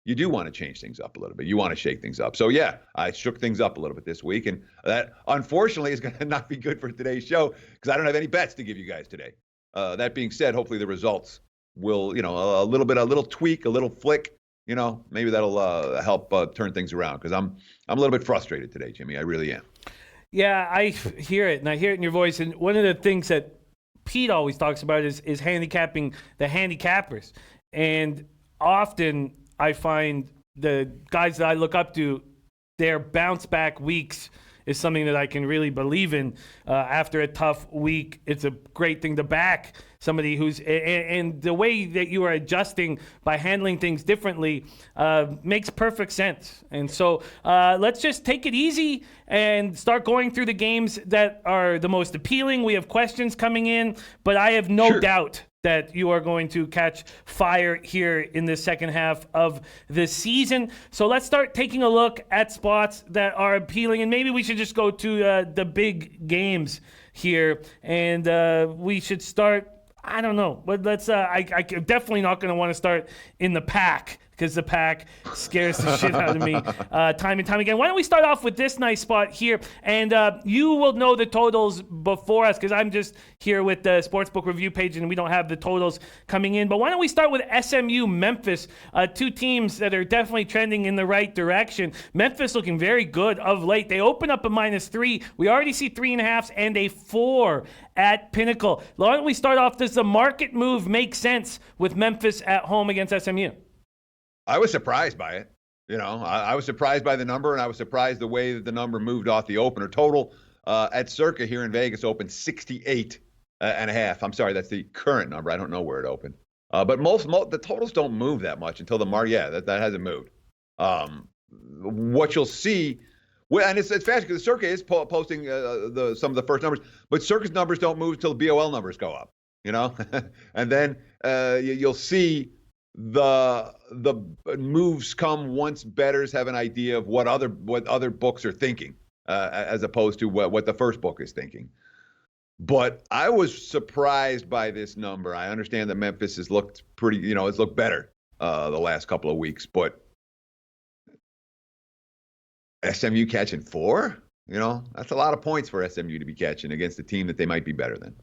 you do want to change things up a little bit. You want to shake things up. So yeah, I shook things up a little bit this week, and that unfortunately is going to not be good for today's show because I don't have any bets to give you guys today. That being said, hopefully the results will, a little tweak, a little flick, maybe that'll help turn things around because I'm a little bit frustrated today, Jimmy. I really am. Yeah, I hear it, and I hear it in your voice. And one of the things that Pete always talks about is handicapping the handicappers, and often I find the guys that I look up to, their bounce back weeks is something that I can really believe in after a tough week. It's a great thing to back somebody who's, and the way that you are adjusting by handling things differently makes perfect sense. And so let's just take it easy and start going through the games that are the most appealing. We have questions coming in, but I have no doubt that you are going to catch fire here in the second half of the season. So let's start taking a look at spots that are appealing, and maybe we should just go to the big games here, and we should start, I don't know, but let's, I'm definitely not going to want to start in the pack, because the pack scares the shit out of me time and time again. Why don't we start off with this nice spot here? And you will know the totals before us, because I'm just here with the Sportsbook review page, and we don't have the totals coming in. But why don't we start with SMU Memphis, two teams that are definitely trending in the right direction. Memphis looking very good of late. They open up a -3. We already see 3.5s and a 4 at Pinnacle. Why don't we start off? Does the market move make sense with Memphis at home against SMU? I was surprised by it. I was surprised by the number, and I was surprised the way that the number moved off the opener. Total at Circa here in Vegas opened 68.5. I'm sorry, that's the current number. I don't know where it opened. But most the totals don't move that much until the mark. Yeah, that hasn't moved. What you'll see, and it's fascinating because Circa is posting some of the first numbers, but Circa's numbers don't move until the BOL numbers go up. And then you'll see the moves come once bettors have an idea of what other books are thinking, as opposed to what the first book is thinking. But I was surprised by this number. I understand that Memphis has looked pretty, it's looked better the last couple of weeks, but SMU catching 4, that's a lot of points for SMU to be catching against a team that they might be better than.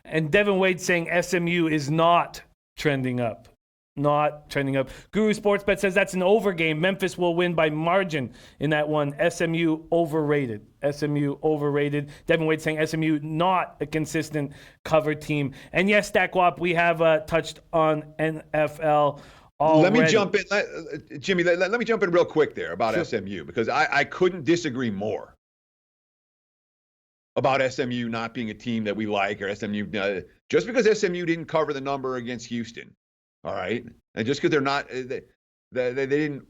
And Devin Wade saying SMU is not trending up. Not trending up. Guru Sportsbet says that's an over game. Memphis will win by margin in that one. SMU overrated. SMU overrated. Devin Wade saying SMU not a consistent cover team. And yes, Stat we have touched on NFL already. Let me jump in, Jimmy. Let me jump in real quick there about SMU, because I couldn't disagree more about SMU not being a team that we like, or SMU just because SMU didn't cover the number against Houston All right, and just because they're not, they didn't,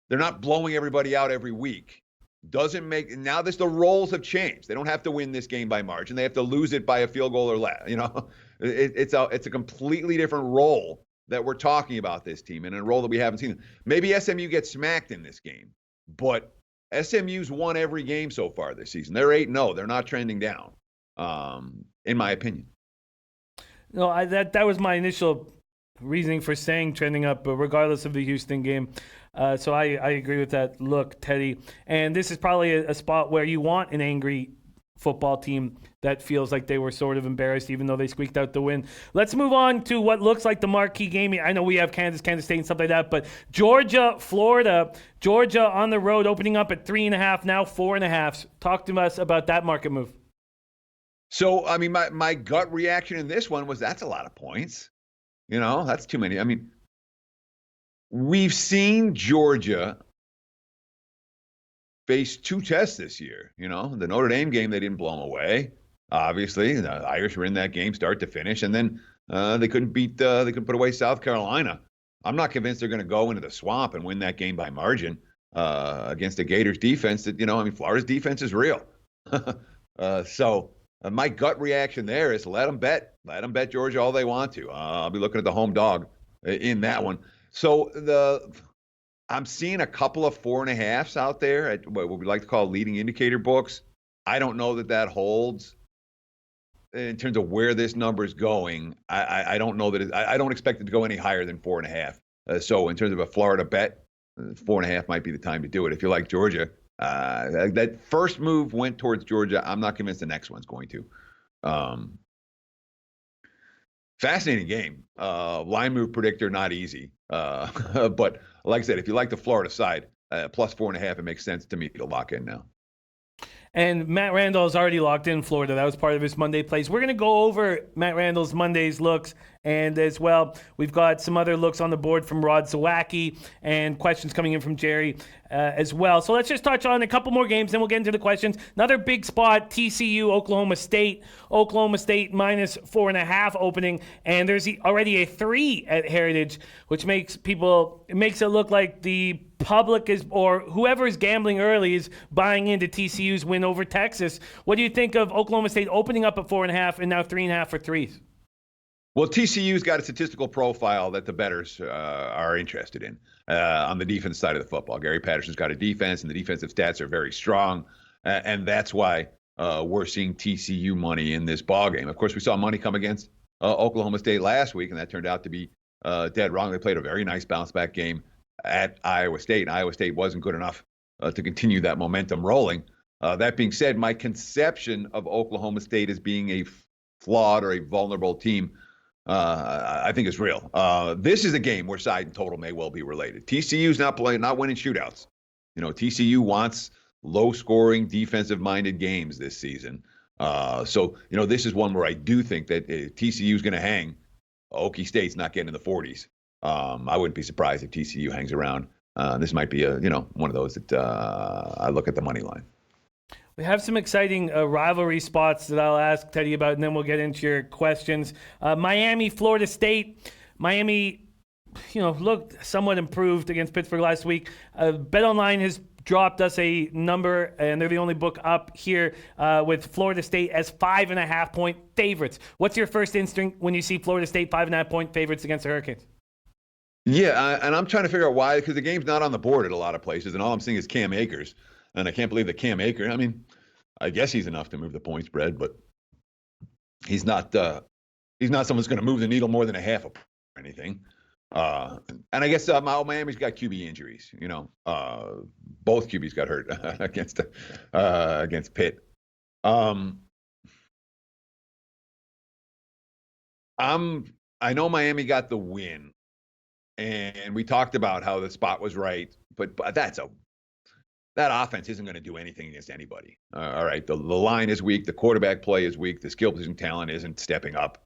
they're not blowing everybody out every week. Doesn't make now this the roles have changed. They don't have to win this game by margin. They have to lose it by a field goal or less. It's a completely different role that we're talking about this team, and a role that we haven't seen. Maybe SMU gets smacked in this game, but SMU's won every game so far this season. They're 8-0. They're not trending down, in my opinion. No, that was my initial reasoning for saying trending up, regardless of the Houston game. So I agree with that look, Teddy. And this is probably a spot where you want an angry football team that feels like they were sort of embarrassed, even though they squeaked out the win. Let's move on to what looks like the marquee game. I know we have Kansas State, and stuff like that, but Georgia, Florida. Georgia on the road, opening up at 3.5, now 4.5. Talk to us about that market move. So, I mean, my gut reaction in this one was that's a lot of points. That's too many. I mean, we've seen Georgia face two tests this year. The Notre Dame game, they didn't blow them away. Obviously, the Irish were in that game start to finish, and then they couldn't put away South Carolina. I'm not convinced they're going to go into the swamp and win that game by margin against the Gators defense. That Florida's defense is real. So my gut reaction there is let them bet Georgia all they want to. I'll be looking at the home dog in that one. So I'm seeing a couple of 4.5s out there at what we like to call leading indicator books. I don't know that holds in terms of where this number is going. I don't know that I don't expect it to go any higher than 4.5. So in terms of a Florida bet, 4.5 might be the time to do it. If you like Georgia, that first move went towards Georgia. I'm not convinced the next one's going to. Fascinating game. Line move predictor, not easy. But like I said, if you like the Florida side, plus 4.5, it makes sense to me to lock in now. And Matt Randall is already locked in Florida. That was part of his Monday plays. We're going to go over Matt Randall's Monday's looks. And as well, we've got some other looks on the board from Rod Zawacki and questions coming in from Jerry as well. So let's just touch on a couple more games, then we'll get into the questions. Another big spot, TCU, Oklahoma State. Oklahoma State minus 4.5 opening. And there's already a 3 at Heritage, which makes it look like the public is, or whoever is gambling early is buying into TCU's win over Texas. What do you think of Oklahoma State opening up at 4.5 and now 3.5 for 3s? Well, TCU's got a statistical profile that the bettors are interested in on the defense side of the football. Gary Patterson's got a defense, and the defensive stats are very strong, and that's why we're seeing TCU money in this ballgame. Of course, we saw money come against Oklahoma State last week, and that turned out to be dead wrong. They played a very nice bounce-back game at Iowa State, and Iowa State wasn't good enough to continue that momentum rolling. That being said, my conception of Oklahoma State as being a flawed or a vulnerable team I think is real. This is a game where side and total may well be related. TCU's not winning shootouts. TCU wants low-scoring, defensive-minded games this season. So this is one where I do think that TCU's going to hang. Okie State's not getting in the 40s. I wouldn't be surprised if TCU hangs around. This might be one of those that I look at the money line. We have some exciting rivalry spots that I'll ask Teddy about, and then we'll get into your questions. Miami, Florida State. Miami, looked somewhat improved against Pittsburgh last week. BetOnline has dropped us a number, and they're the only book up here with Florida State as 5.5-point favorites. What's your first instinct when you see Florida State 5.5-point favorites against the Hurricanes? Yeah, and I'm trying to figure out why, because the game's not on the board at a lot of places, and all I'm seeing is Cam Akers. And I can't believe that Cam Akers, I guess he's enough to move the point spread, but he's not someone who's going to move the needle more than a half or anything. And I guess Miami's got QB injuries. Both QBs got hurt against Pitt. I know Miami got the win, and we talked about how the spot was right, but that offense isn't going to do anything against anybody. All right, the line is weak, the quarterback play is weak, the skill position talent isn't stepping up.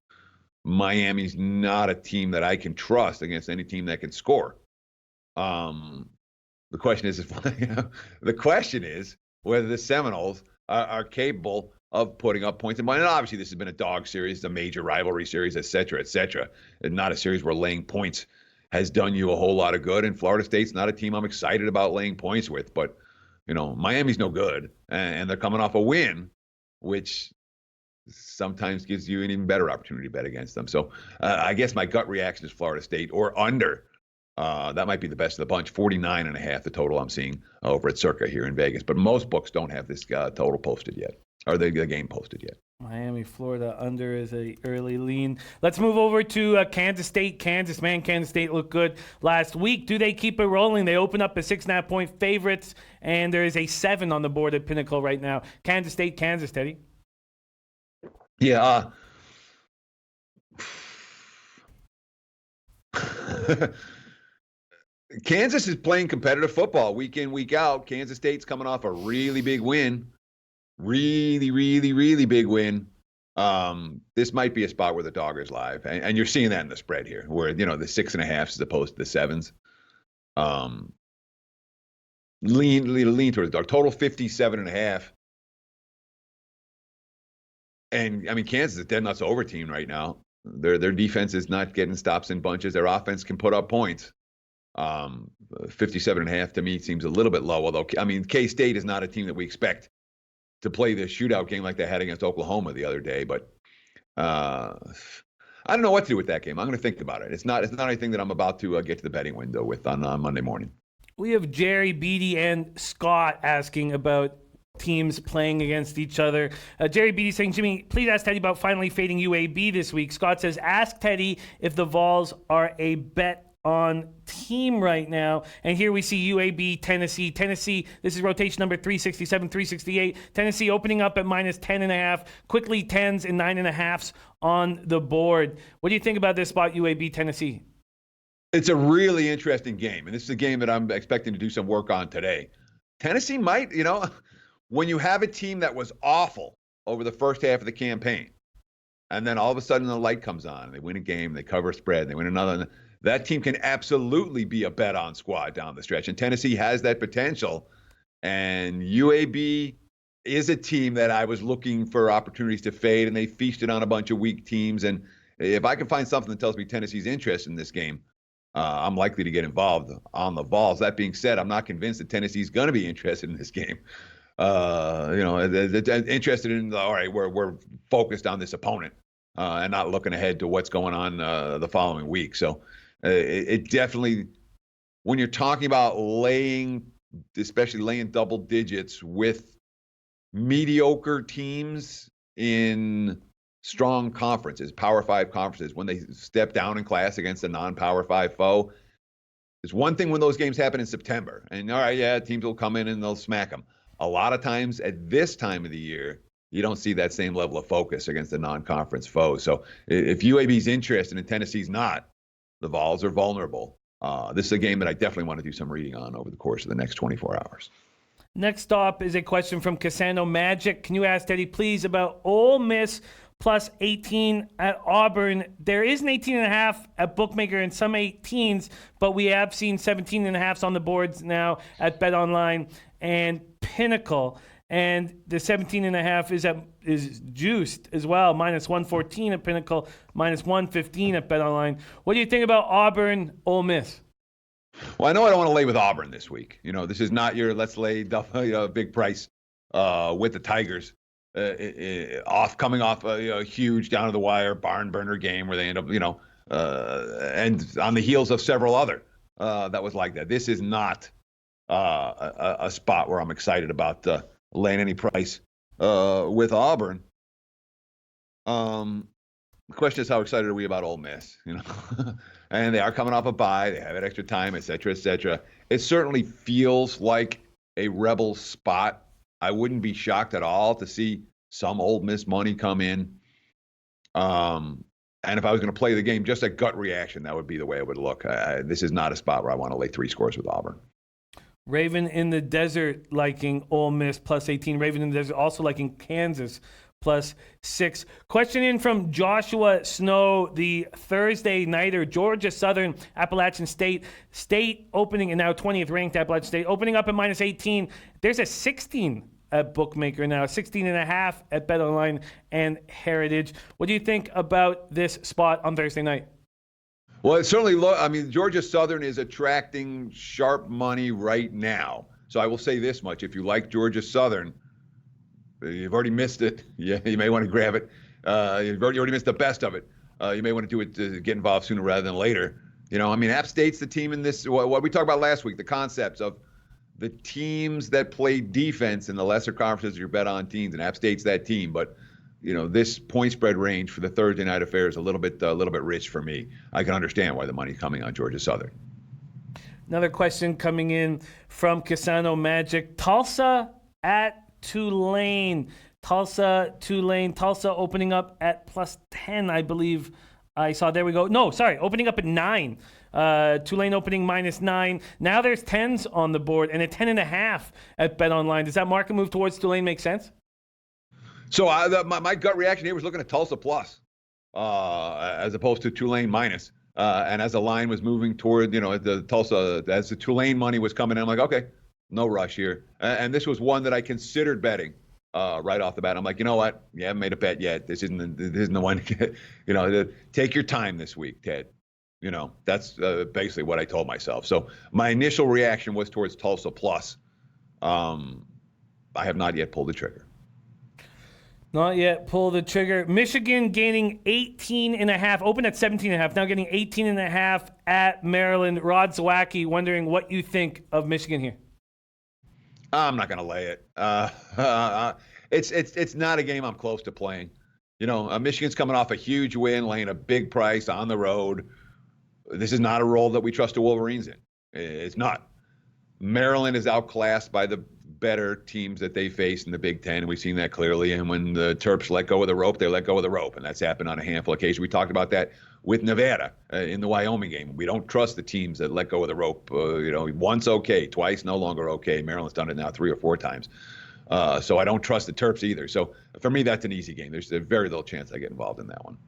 Miami's not a team that I can trust against any team that can score. The question is whether the Seminoles are capable of putting up points. And obviously, this has been a dog series, a major rivalry series, et cetera, and not a series where laying points has done you a whole lot of good. And Florida State's not a team I'm excited about laying points with. But, Miami's no good, and they're coming off a win, which sometimes gives you an even better opportunity to bet against them. So I guess my gut reaction is Florida State or under. That might be the best of the bunch. 49.5, the total I'm seeing over at Circa here in Vegas. But most books don't have this total posted yet, or the game posted yet. Miami, Florida under is a early lean. Let's move over to Kansas State. Kansas State looked good last week. Do they keep it rolling? They open up as 6.5-point favorites, and there is a 7 on the board at Pinnacle right now. Kansas State, Kansas, Teddy. Yeah. Kansas is playing competitive football week in, week out. Kansas State's coming off a really big win. Really, really, really big win. This might be a spot where the dog is live. And you're seeing that in the spread here, where, the 6.5 as opposed to the 7s. Lean towards the dog. Total 57.5. And, Kansas is a dead nuts over team right now. Their defense is not getting stops in bunches. Their offense can put up points. 57.5 to me seems a little bit low, although, K-State is not a team that we expect to play this shootout game like they had against Oklahoma the other day. But I don't know what to do with that game. I'm going to think about it. It's not anything that I'm about to get to the betting window with on Monday morning. We have Jerry, Beatty, and Scott asking about teams playing against each other. Jerry Beatty saying, Jimmy, please ask Teddy about finally fading UAB this week. Scott says, ask Teddy if the Vols are a bet on team right now. And here we see UAB, Tennessee. Tennessee, this is rotation number 367, 368. Tennessee opening up at minus 10.5, quickly 10s and 9.5s on the board. What do you think about this spot, UAB, Tennessee? It's a really interesting game, and this is a game that I'm expecting to do some work on today. Tennessee might, when you have a team that was awful over the first half of the campaign, and then all of a sudden the light comes on, and they win a game, they cover a spread, they win another. That team can absolutely be a bet-on squad down the stretch, and Tennessee has that potential. And UAB is a team that I was looking for opportunities to fade, and they feasted on a bunch of weak teams. And if I can find something that tells me Tennessee's interest in this game, I'm likely to get involved on the Vols. That being said, I'm not convinced that Tennessee's going to be interested in this game. Interested in, all right, we're focused on this opponent and not looking ahead to what's going on the following week. So it definitely, when you're talking about especially laying double digits with mediocre teams in strong conferences, Power 5 conferences, when they step down in class against a non-Power 5 foe, it's one thing when those games happen in September. And all right, yeah, teams will come in and they'll smack them. A lot of times at this time of the year, you don't see that same level of focus against a non-conference foe. So if UAB's interested and Tennessee's not, the Vols are vulnerable. This is a game that I definitely want to do some reading on over the course of the next 24 hours. Next up is a question from Cassano Magic. Can you ask Teddy, please, about Ole Miss plus 18 at Auburn? There is an 18.5 at Bookmaker and some 18s, but we have seen 17.5s on the boards now at BetOnline and Pinnacle. And the 17.5 is juiced as well, minus 114 at Pinnacle, minus 115 at BetOnline. What do you think about Auburn, Ole Miss? Well, I know I don't want to lay with Auburn this week. This is not your let's lay big price with the Tigers. Coming off a huge down to the wire barn burner game where they end up, and on the heels of several other that was like that. This is not a spot where I'm excited about laying any price with Auburn. The question is, how excited are we about Ole Miss? And they are coming off a bye. They have extra time, et cetera, et cetera. It certainly feels like a Rebel spot. I wouldn't be shocked at all to see some Ole Miss money come in. And if I was going to play the game, just a gut reaction, that would be the way it would look. This is not a spot where I want to lay 3 scores with Auburn. Raven in the Desert liking Ole Miss plus 18. Raven in the Desert also liking Kansas plus 6. Question in from Joshua Snow, the Thursday nighter. Georgia Southern, Appalachian State opening, and now 20th ranked Appalachian State, opening up at minus 18. There's a 16 at Bookmaker now, 16.5 at BetOnline and Heritage. What do you think about this spot on Thursday night? Well, it's certainly low. I mean, Georgia Southern is attracting sharp money right now. So I will say this much. If you like Georgia Southern, you've already missed it. Yeah, you may want to grab it. You've already missed the best of it. You may want to do it to get involved sooner rather than later. You know, I mean, App State's the team in this. What we talked about last week, the concepts of the teams that play defense in the lesser conferences, your bet on teams, and App State's that team. But you know, this point spread range for the Thursday night affair is a little bit rich for me. I can understand why the money's coming on Georgia Southern. Another question coming in from Casano Magic. Tulsa at Tulane. Tulsa opening up at +10, I believe I saw. There we go. No, sorry, opening up at 9. Tulane opening -9. Now there's 10s on the board and a 10.5 at BetOnline. Does that market move towards Tulane make sense? So my gut reaction here was looking at Tulsa plus as opposed to Tulane minus. And as the line was moving toward, you know, the Tulsa, as the Tulane money was coming in, I'm like, okay, no rush here. And this was one that I considered betting right off the bat. I'm like, you know what? You haven't made a bet yet. This isn't the one. You know, take your time this week, Ted. You know, that's basically what I told myself. So my initial reaction was towards Tulsa plus. I have not yet pulled the trigger. Not yet pull the trigger. Michigan gaining 18.5, open at 17.5, now getting 18.5 at Maryland. Rod Zawacki wondering what you think of Michigan here. I'm not going to lay it. It's not a game I'm close to playing. You know, Michigan's coming off a huge win, laying a big price on the road. This is not a role that we trust the Wolverines in. It's not. Maryland is outclassed by the better teams that they face in the Big Ten. We've seen that clearly. And when the Terps let go of the rope, they let go of the rope. And that's happened on a handful of occasions. We talked about that with Nevada in the Wyoming game. We don't trust the teams that let go of the rope. You know, once okay, twice no longer okay. Maryland's done it now 3 or 4 times. So I don't trust the Terps either. So for me, that's an easy game. There's a very little chance I get involved in that one.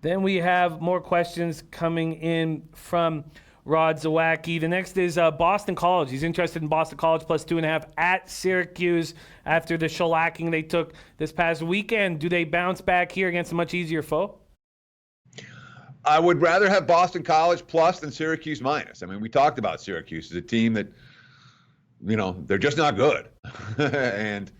Then we have more questions coming in from Rod Zawacki. The next is Boston College. He's interested in Boston College +2.5 at Syracuse after the shellacking they took this past weekend. Do they bounce back here against a much easier foe? I would rather have Boston College plus than Syracuse minus. I mean, we talked about Syracuse as a team that, you know, they're just not good. And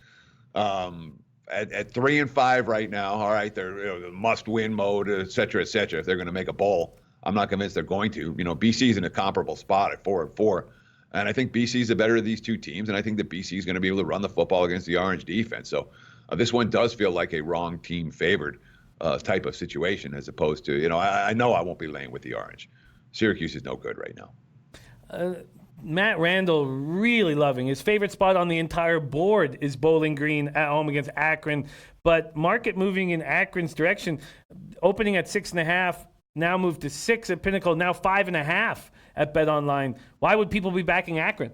at 3-5 right now, all right, they're must-win mode, et cetera, if they're going to make a bowl. I'm not convinced they're going to. You know, BC's in a comparable spot at 4-4. And I think BC's the better of these two teams. And I think that BC is going to be able to run the football against the Orange defense. So this one does feel like a wrong team favored type of situation as opposed to, you know, I know I won't be laying with the Orange. Syracuse is no good right now. Matt Randall really loving. His favorite spot on the entire board is Bowling Green at home against Akron. But market moving in Akron's direction, opening at 6.5. Now moved to 6 at Pinnacle, now 5.5 at BetOnline. Why would people be backing Akron?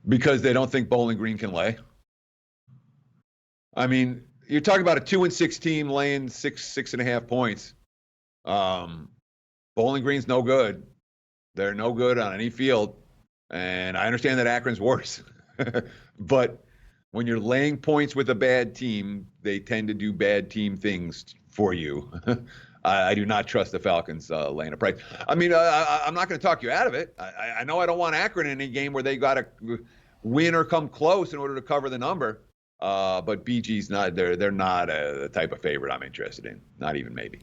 Because they don't think Bowling Green can lay. I mean, you're talking about a 2-6 team laying 6.5 points. Bowling Green's no good. They're no good on any field. And I understand that Akron's worse. But when you're laying points with a bad team, they tend to do bad team things for you. I do not trust the Falcons laying a price. I mean, I'm not going to talk you out of it. I know I don't want Akron in any game where they got to win or come close in order to cover the number. But BG's not. They're not the type of favorite I'm interested in. Not even maybe.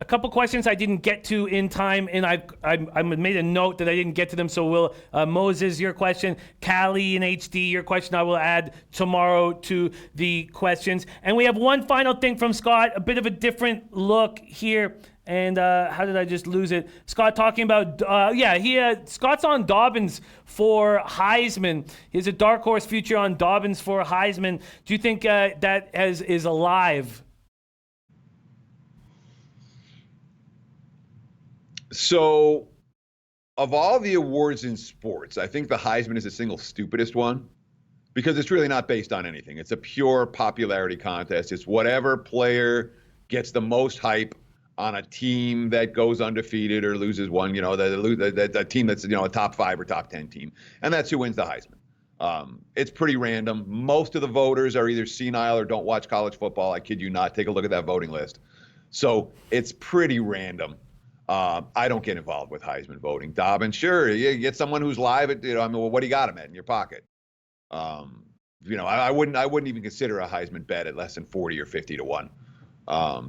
A couple questions I didn't get to in time, and I made a note that I didn't get to them. So will Moses, your question, Callie in HD, your question, I will add tomorrow to the questions. And we have one final thing from Scott, a bit of a different look here. And how did I just lose it? Scott talking about, Scott's on Dobbins for Heisman. He has a dark horse future on Dobbins for Heisman. Do you think that is alive? So, of all the awards in sports, I think the Heisman is the single stupidest one because it's really not based on anything. It's a pure popularity contest. It's whatever player gets the most hype on a team that goes undefeated or loses one, you know, the team that's, you know, a top 5 or top 10 team. And that's who wins the Heisman. It's pretty random. Most of the voters are either senile or don't watch college football. I kid you not. Take a look at that voting list. So it's pretty random. I don't get involved with Heisman voting. Dobbins, sure, you get someone who's live at, well, what do you got him at in your pocket? I wouldn't even consider a Heisman bet at less than 40 or 50 to 1.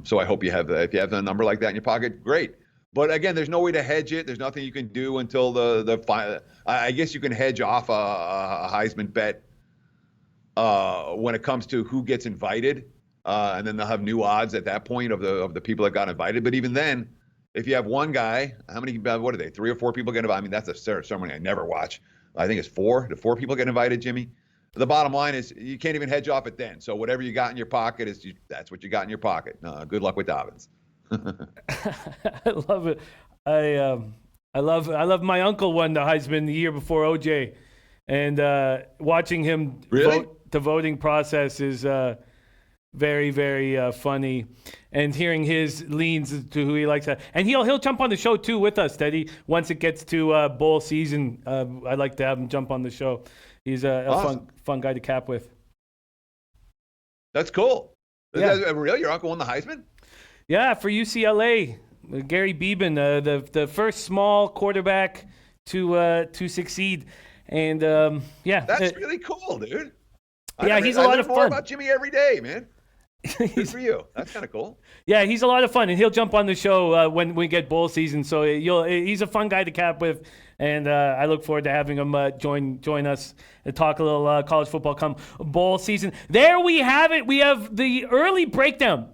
So I hope if you have a number like that in your pocket, great. But again, there's no way to hedge it. There's nothing you can do until the final. I guess you can hedge off a Heisman bet when it comes to who gets invited, and then they'll have new odds at that point of the people that got invited. But even then, if you have one guy, how many? What are they? 3 or 4 people get invited? I mean, that's a ceremony I never watch. I think it's 4. Do 4 people get invited, Jimmy? The bottom line is you can't even hedge off it then. So whatever you got in your pocket that's what you got in your pocket. Good luck with Dobbins. I love it. I love my uncle won the Heisman the year before OJ, and watching him vote, the voting process is very, very funny, and hearing his leans to who he likes. And he'll jump on the show too with us, Teddy. Once it gets to bowl season, I'd like to have him jump on the show. He's awesome. fun guy to cap with. That's cool. Yeah. Really? Your uncle won the Heisman? Yeah, for UCLA, Gary Beban, the first small quarterback to succeed, and that's really cool, dude. He's a lot of fun. More about Jimmy every day, man. Good for you. That's kind of cool. Yeah, he's a lot of fun, and he'll jump on the show when we get bowl season. So he's a fun guy to cap with, and I look forward to having him join us and talk a little college football come bowl season. There we have it. We have the early breakdown,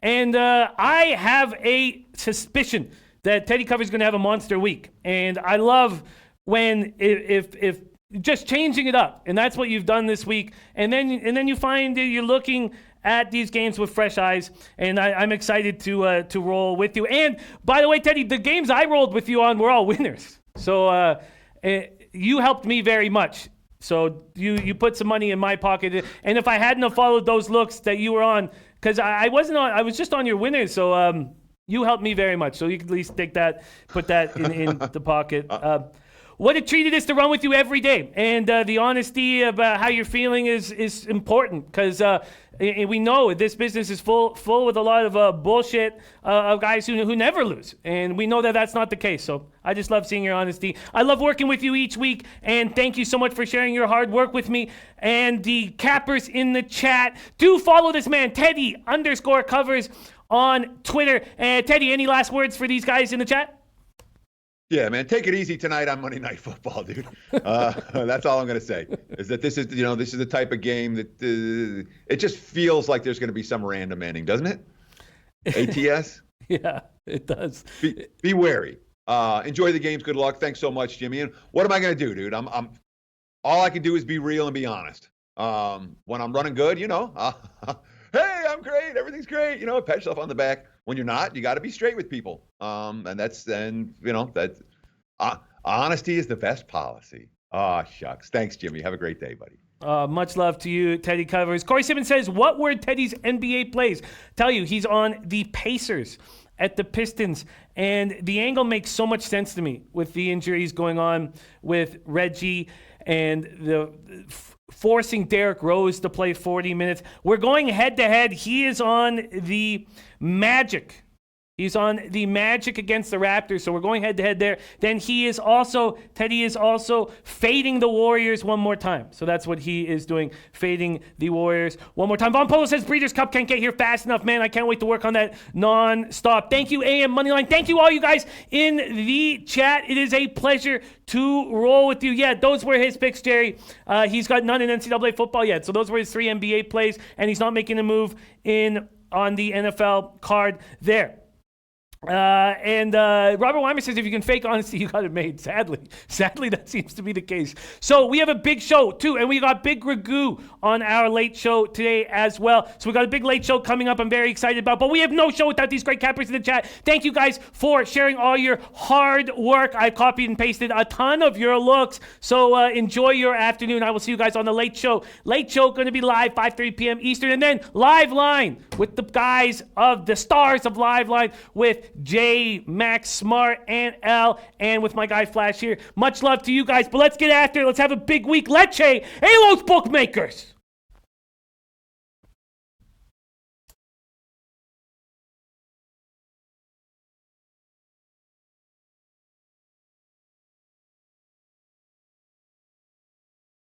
and I have a suspicion that Teddy Cover is going to have a monster week, and I love when if just changing it up, and that's what you've done this week, and then you find that you're looking at these games with fresh eyes, and I'm excited to roll with you. And by the way, Teddy, the games I rolled with you on were all winners, so you helped me very much. So you put some money in my pocket, and if I hadn't have followed those looks that you were on, because I wasn't on, I was just on your winners, so you helped me very much. So you can at least take that, put that in the pocket. What a treat it is to run with you every day, and the honesty about how you're feeling is important, because we know this business is full with a lot of bullshit of guys who never lose, and we know that that's not the case. So I just love seeing your honesty. I love working with you each week, and thank you so much for sharing your hard work with me. And the cappers in the chat, do follow this man, Teddy_covers on Twitter. Teddy, any last words for these guys in the chat? Yeah, man, take it easy tonight on Monday Night Football, dude. That's all I'm going to say, is that this is the type of game that it just feels like there's going to be some random ending, doesn't it? ATS? Yeah, it does. Be wary. Enjoy the games. Good luck. Thanks so much, Jimmy. And what am I going to do, dude? I'm all I can do is be real and be honest. When I'm running good, hey, I'm great. Everything's great. Pat yourself on the back. When you're not, you got to be straight with people. Honesty is the best policy. Shucks. Thanks, Jimmy. Have a great day, buddy. Much love to you, Teddy Covers. Corey Simmons says, what were Teddy's NBA plays? Tell you, he's on the Pacers at the Pistons, and the angle makes so much sense to me with the injuries going on with Reggie and the forcing Derrick Rose to play 40 minutes. We're going head-to-head. He is on the Magic. He's on the Magic against the Raptors, so we're going head-to-head there. Then Teddy is also fading the Warriors one more time. So that's what he is doing, fading the Warriors one more time. Von Polo says, Breeders' Cup can't get here fast enough. Man, I can't wait to work on that non-stop. Thank you, AM Moneyline. Thank you, all you guys in the chat. It is a pleasure to roll with you. Yeah, those were his picks, Jerry. He's got none in NCAA football yet, so those were his 3 NBA plays, and he's not making a move on the NFL card there. Robert Weimer says, if you can fake honesty, you got it made. Sadly, that seems to be the case. So we have a big show too, and we got Big Ragu on our late show today as well. So we got a big late show coming up I'm very excited about, but we have no show without these great cappers in the chat. Thank you guys for sharing all your hard work. I copied and pasted a ton of your looks, so enjoy your afternoon. I will see you guys on the late show. Late show going to be live 5:30 p.m. Eastern, and then Live Line with the guys of the stars of Live Line with Jay, Max, Smart, and L, and with my guy Flash here. Much love to you guys, but let's get after it. Let's have a big week. Leche, hey, los bookmakers.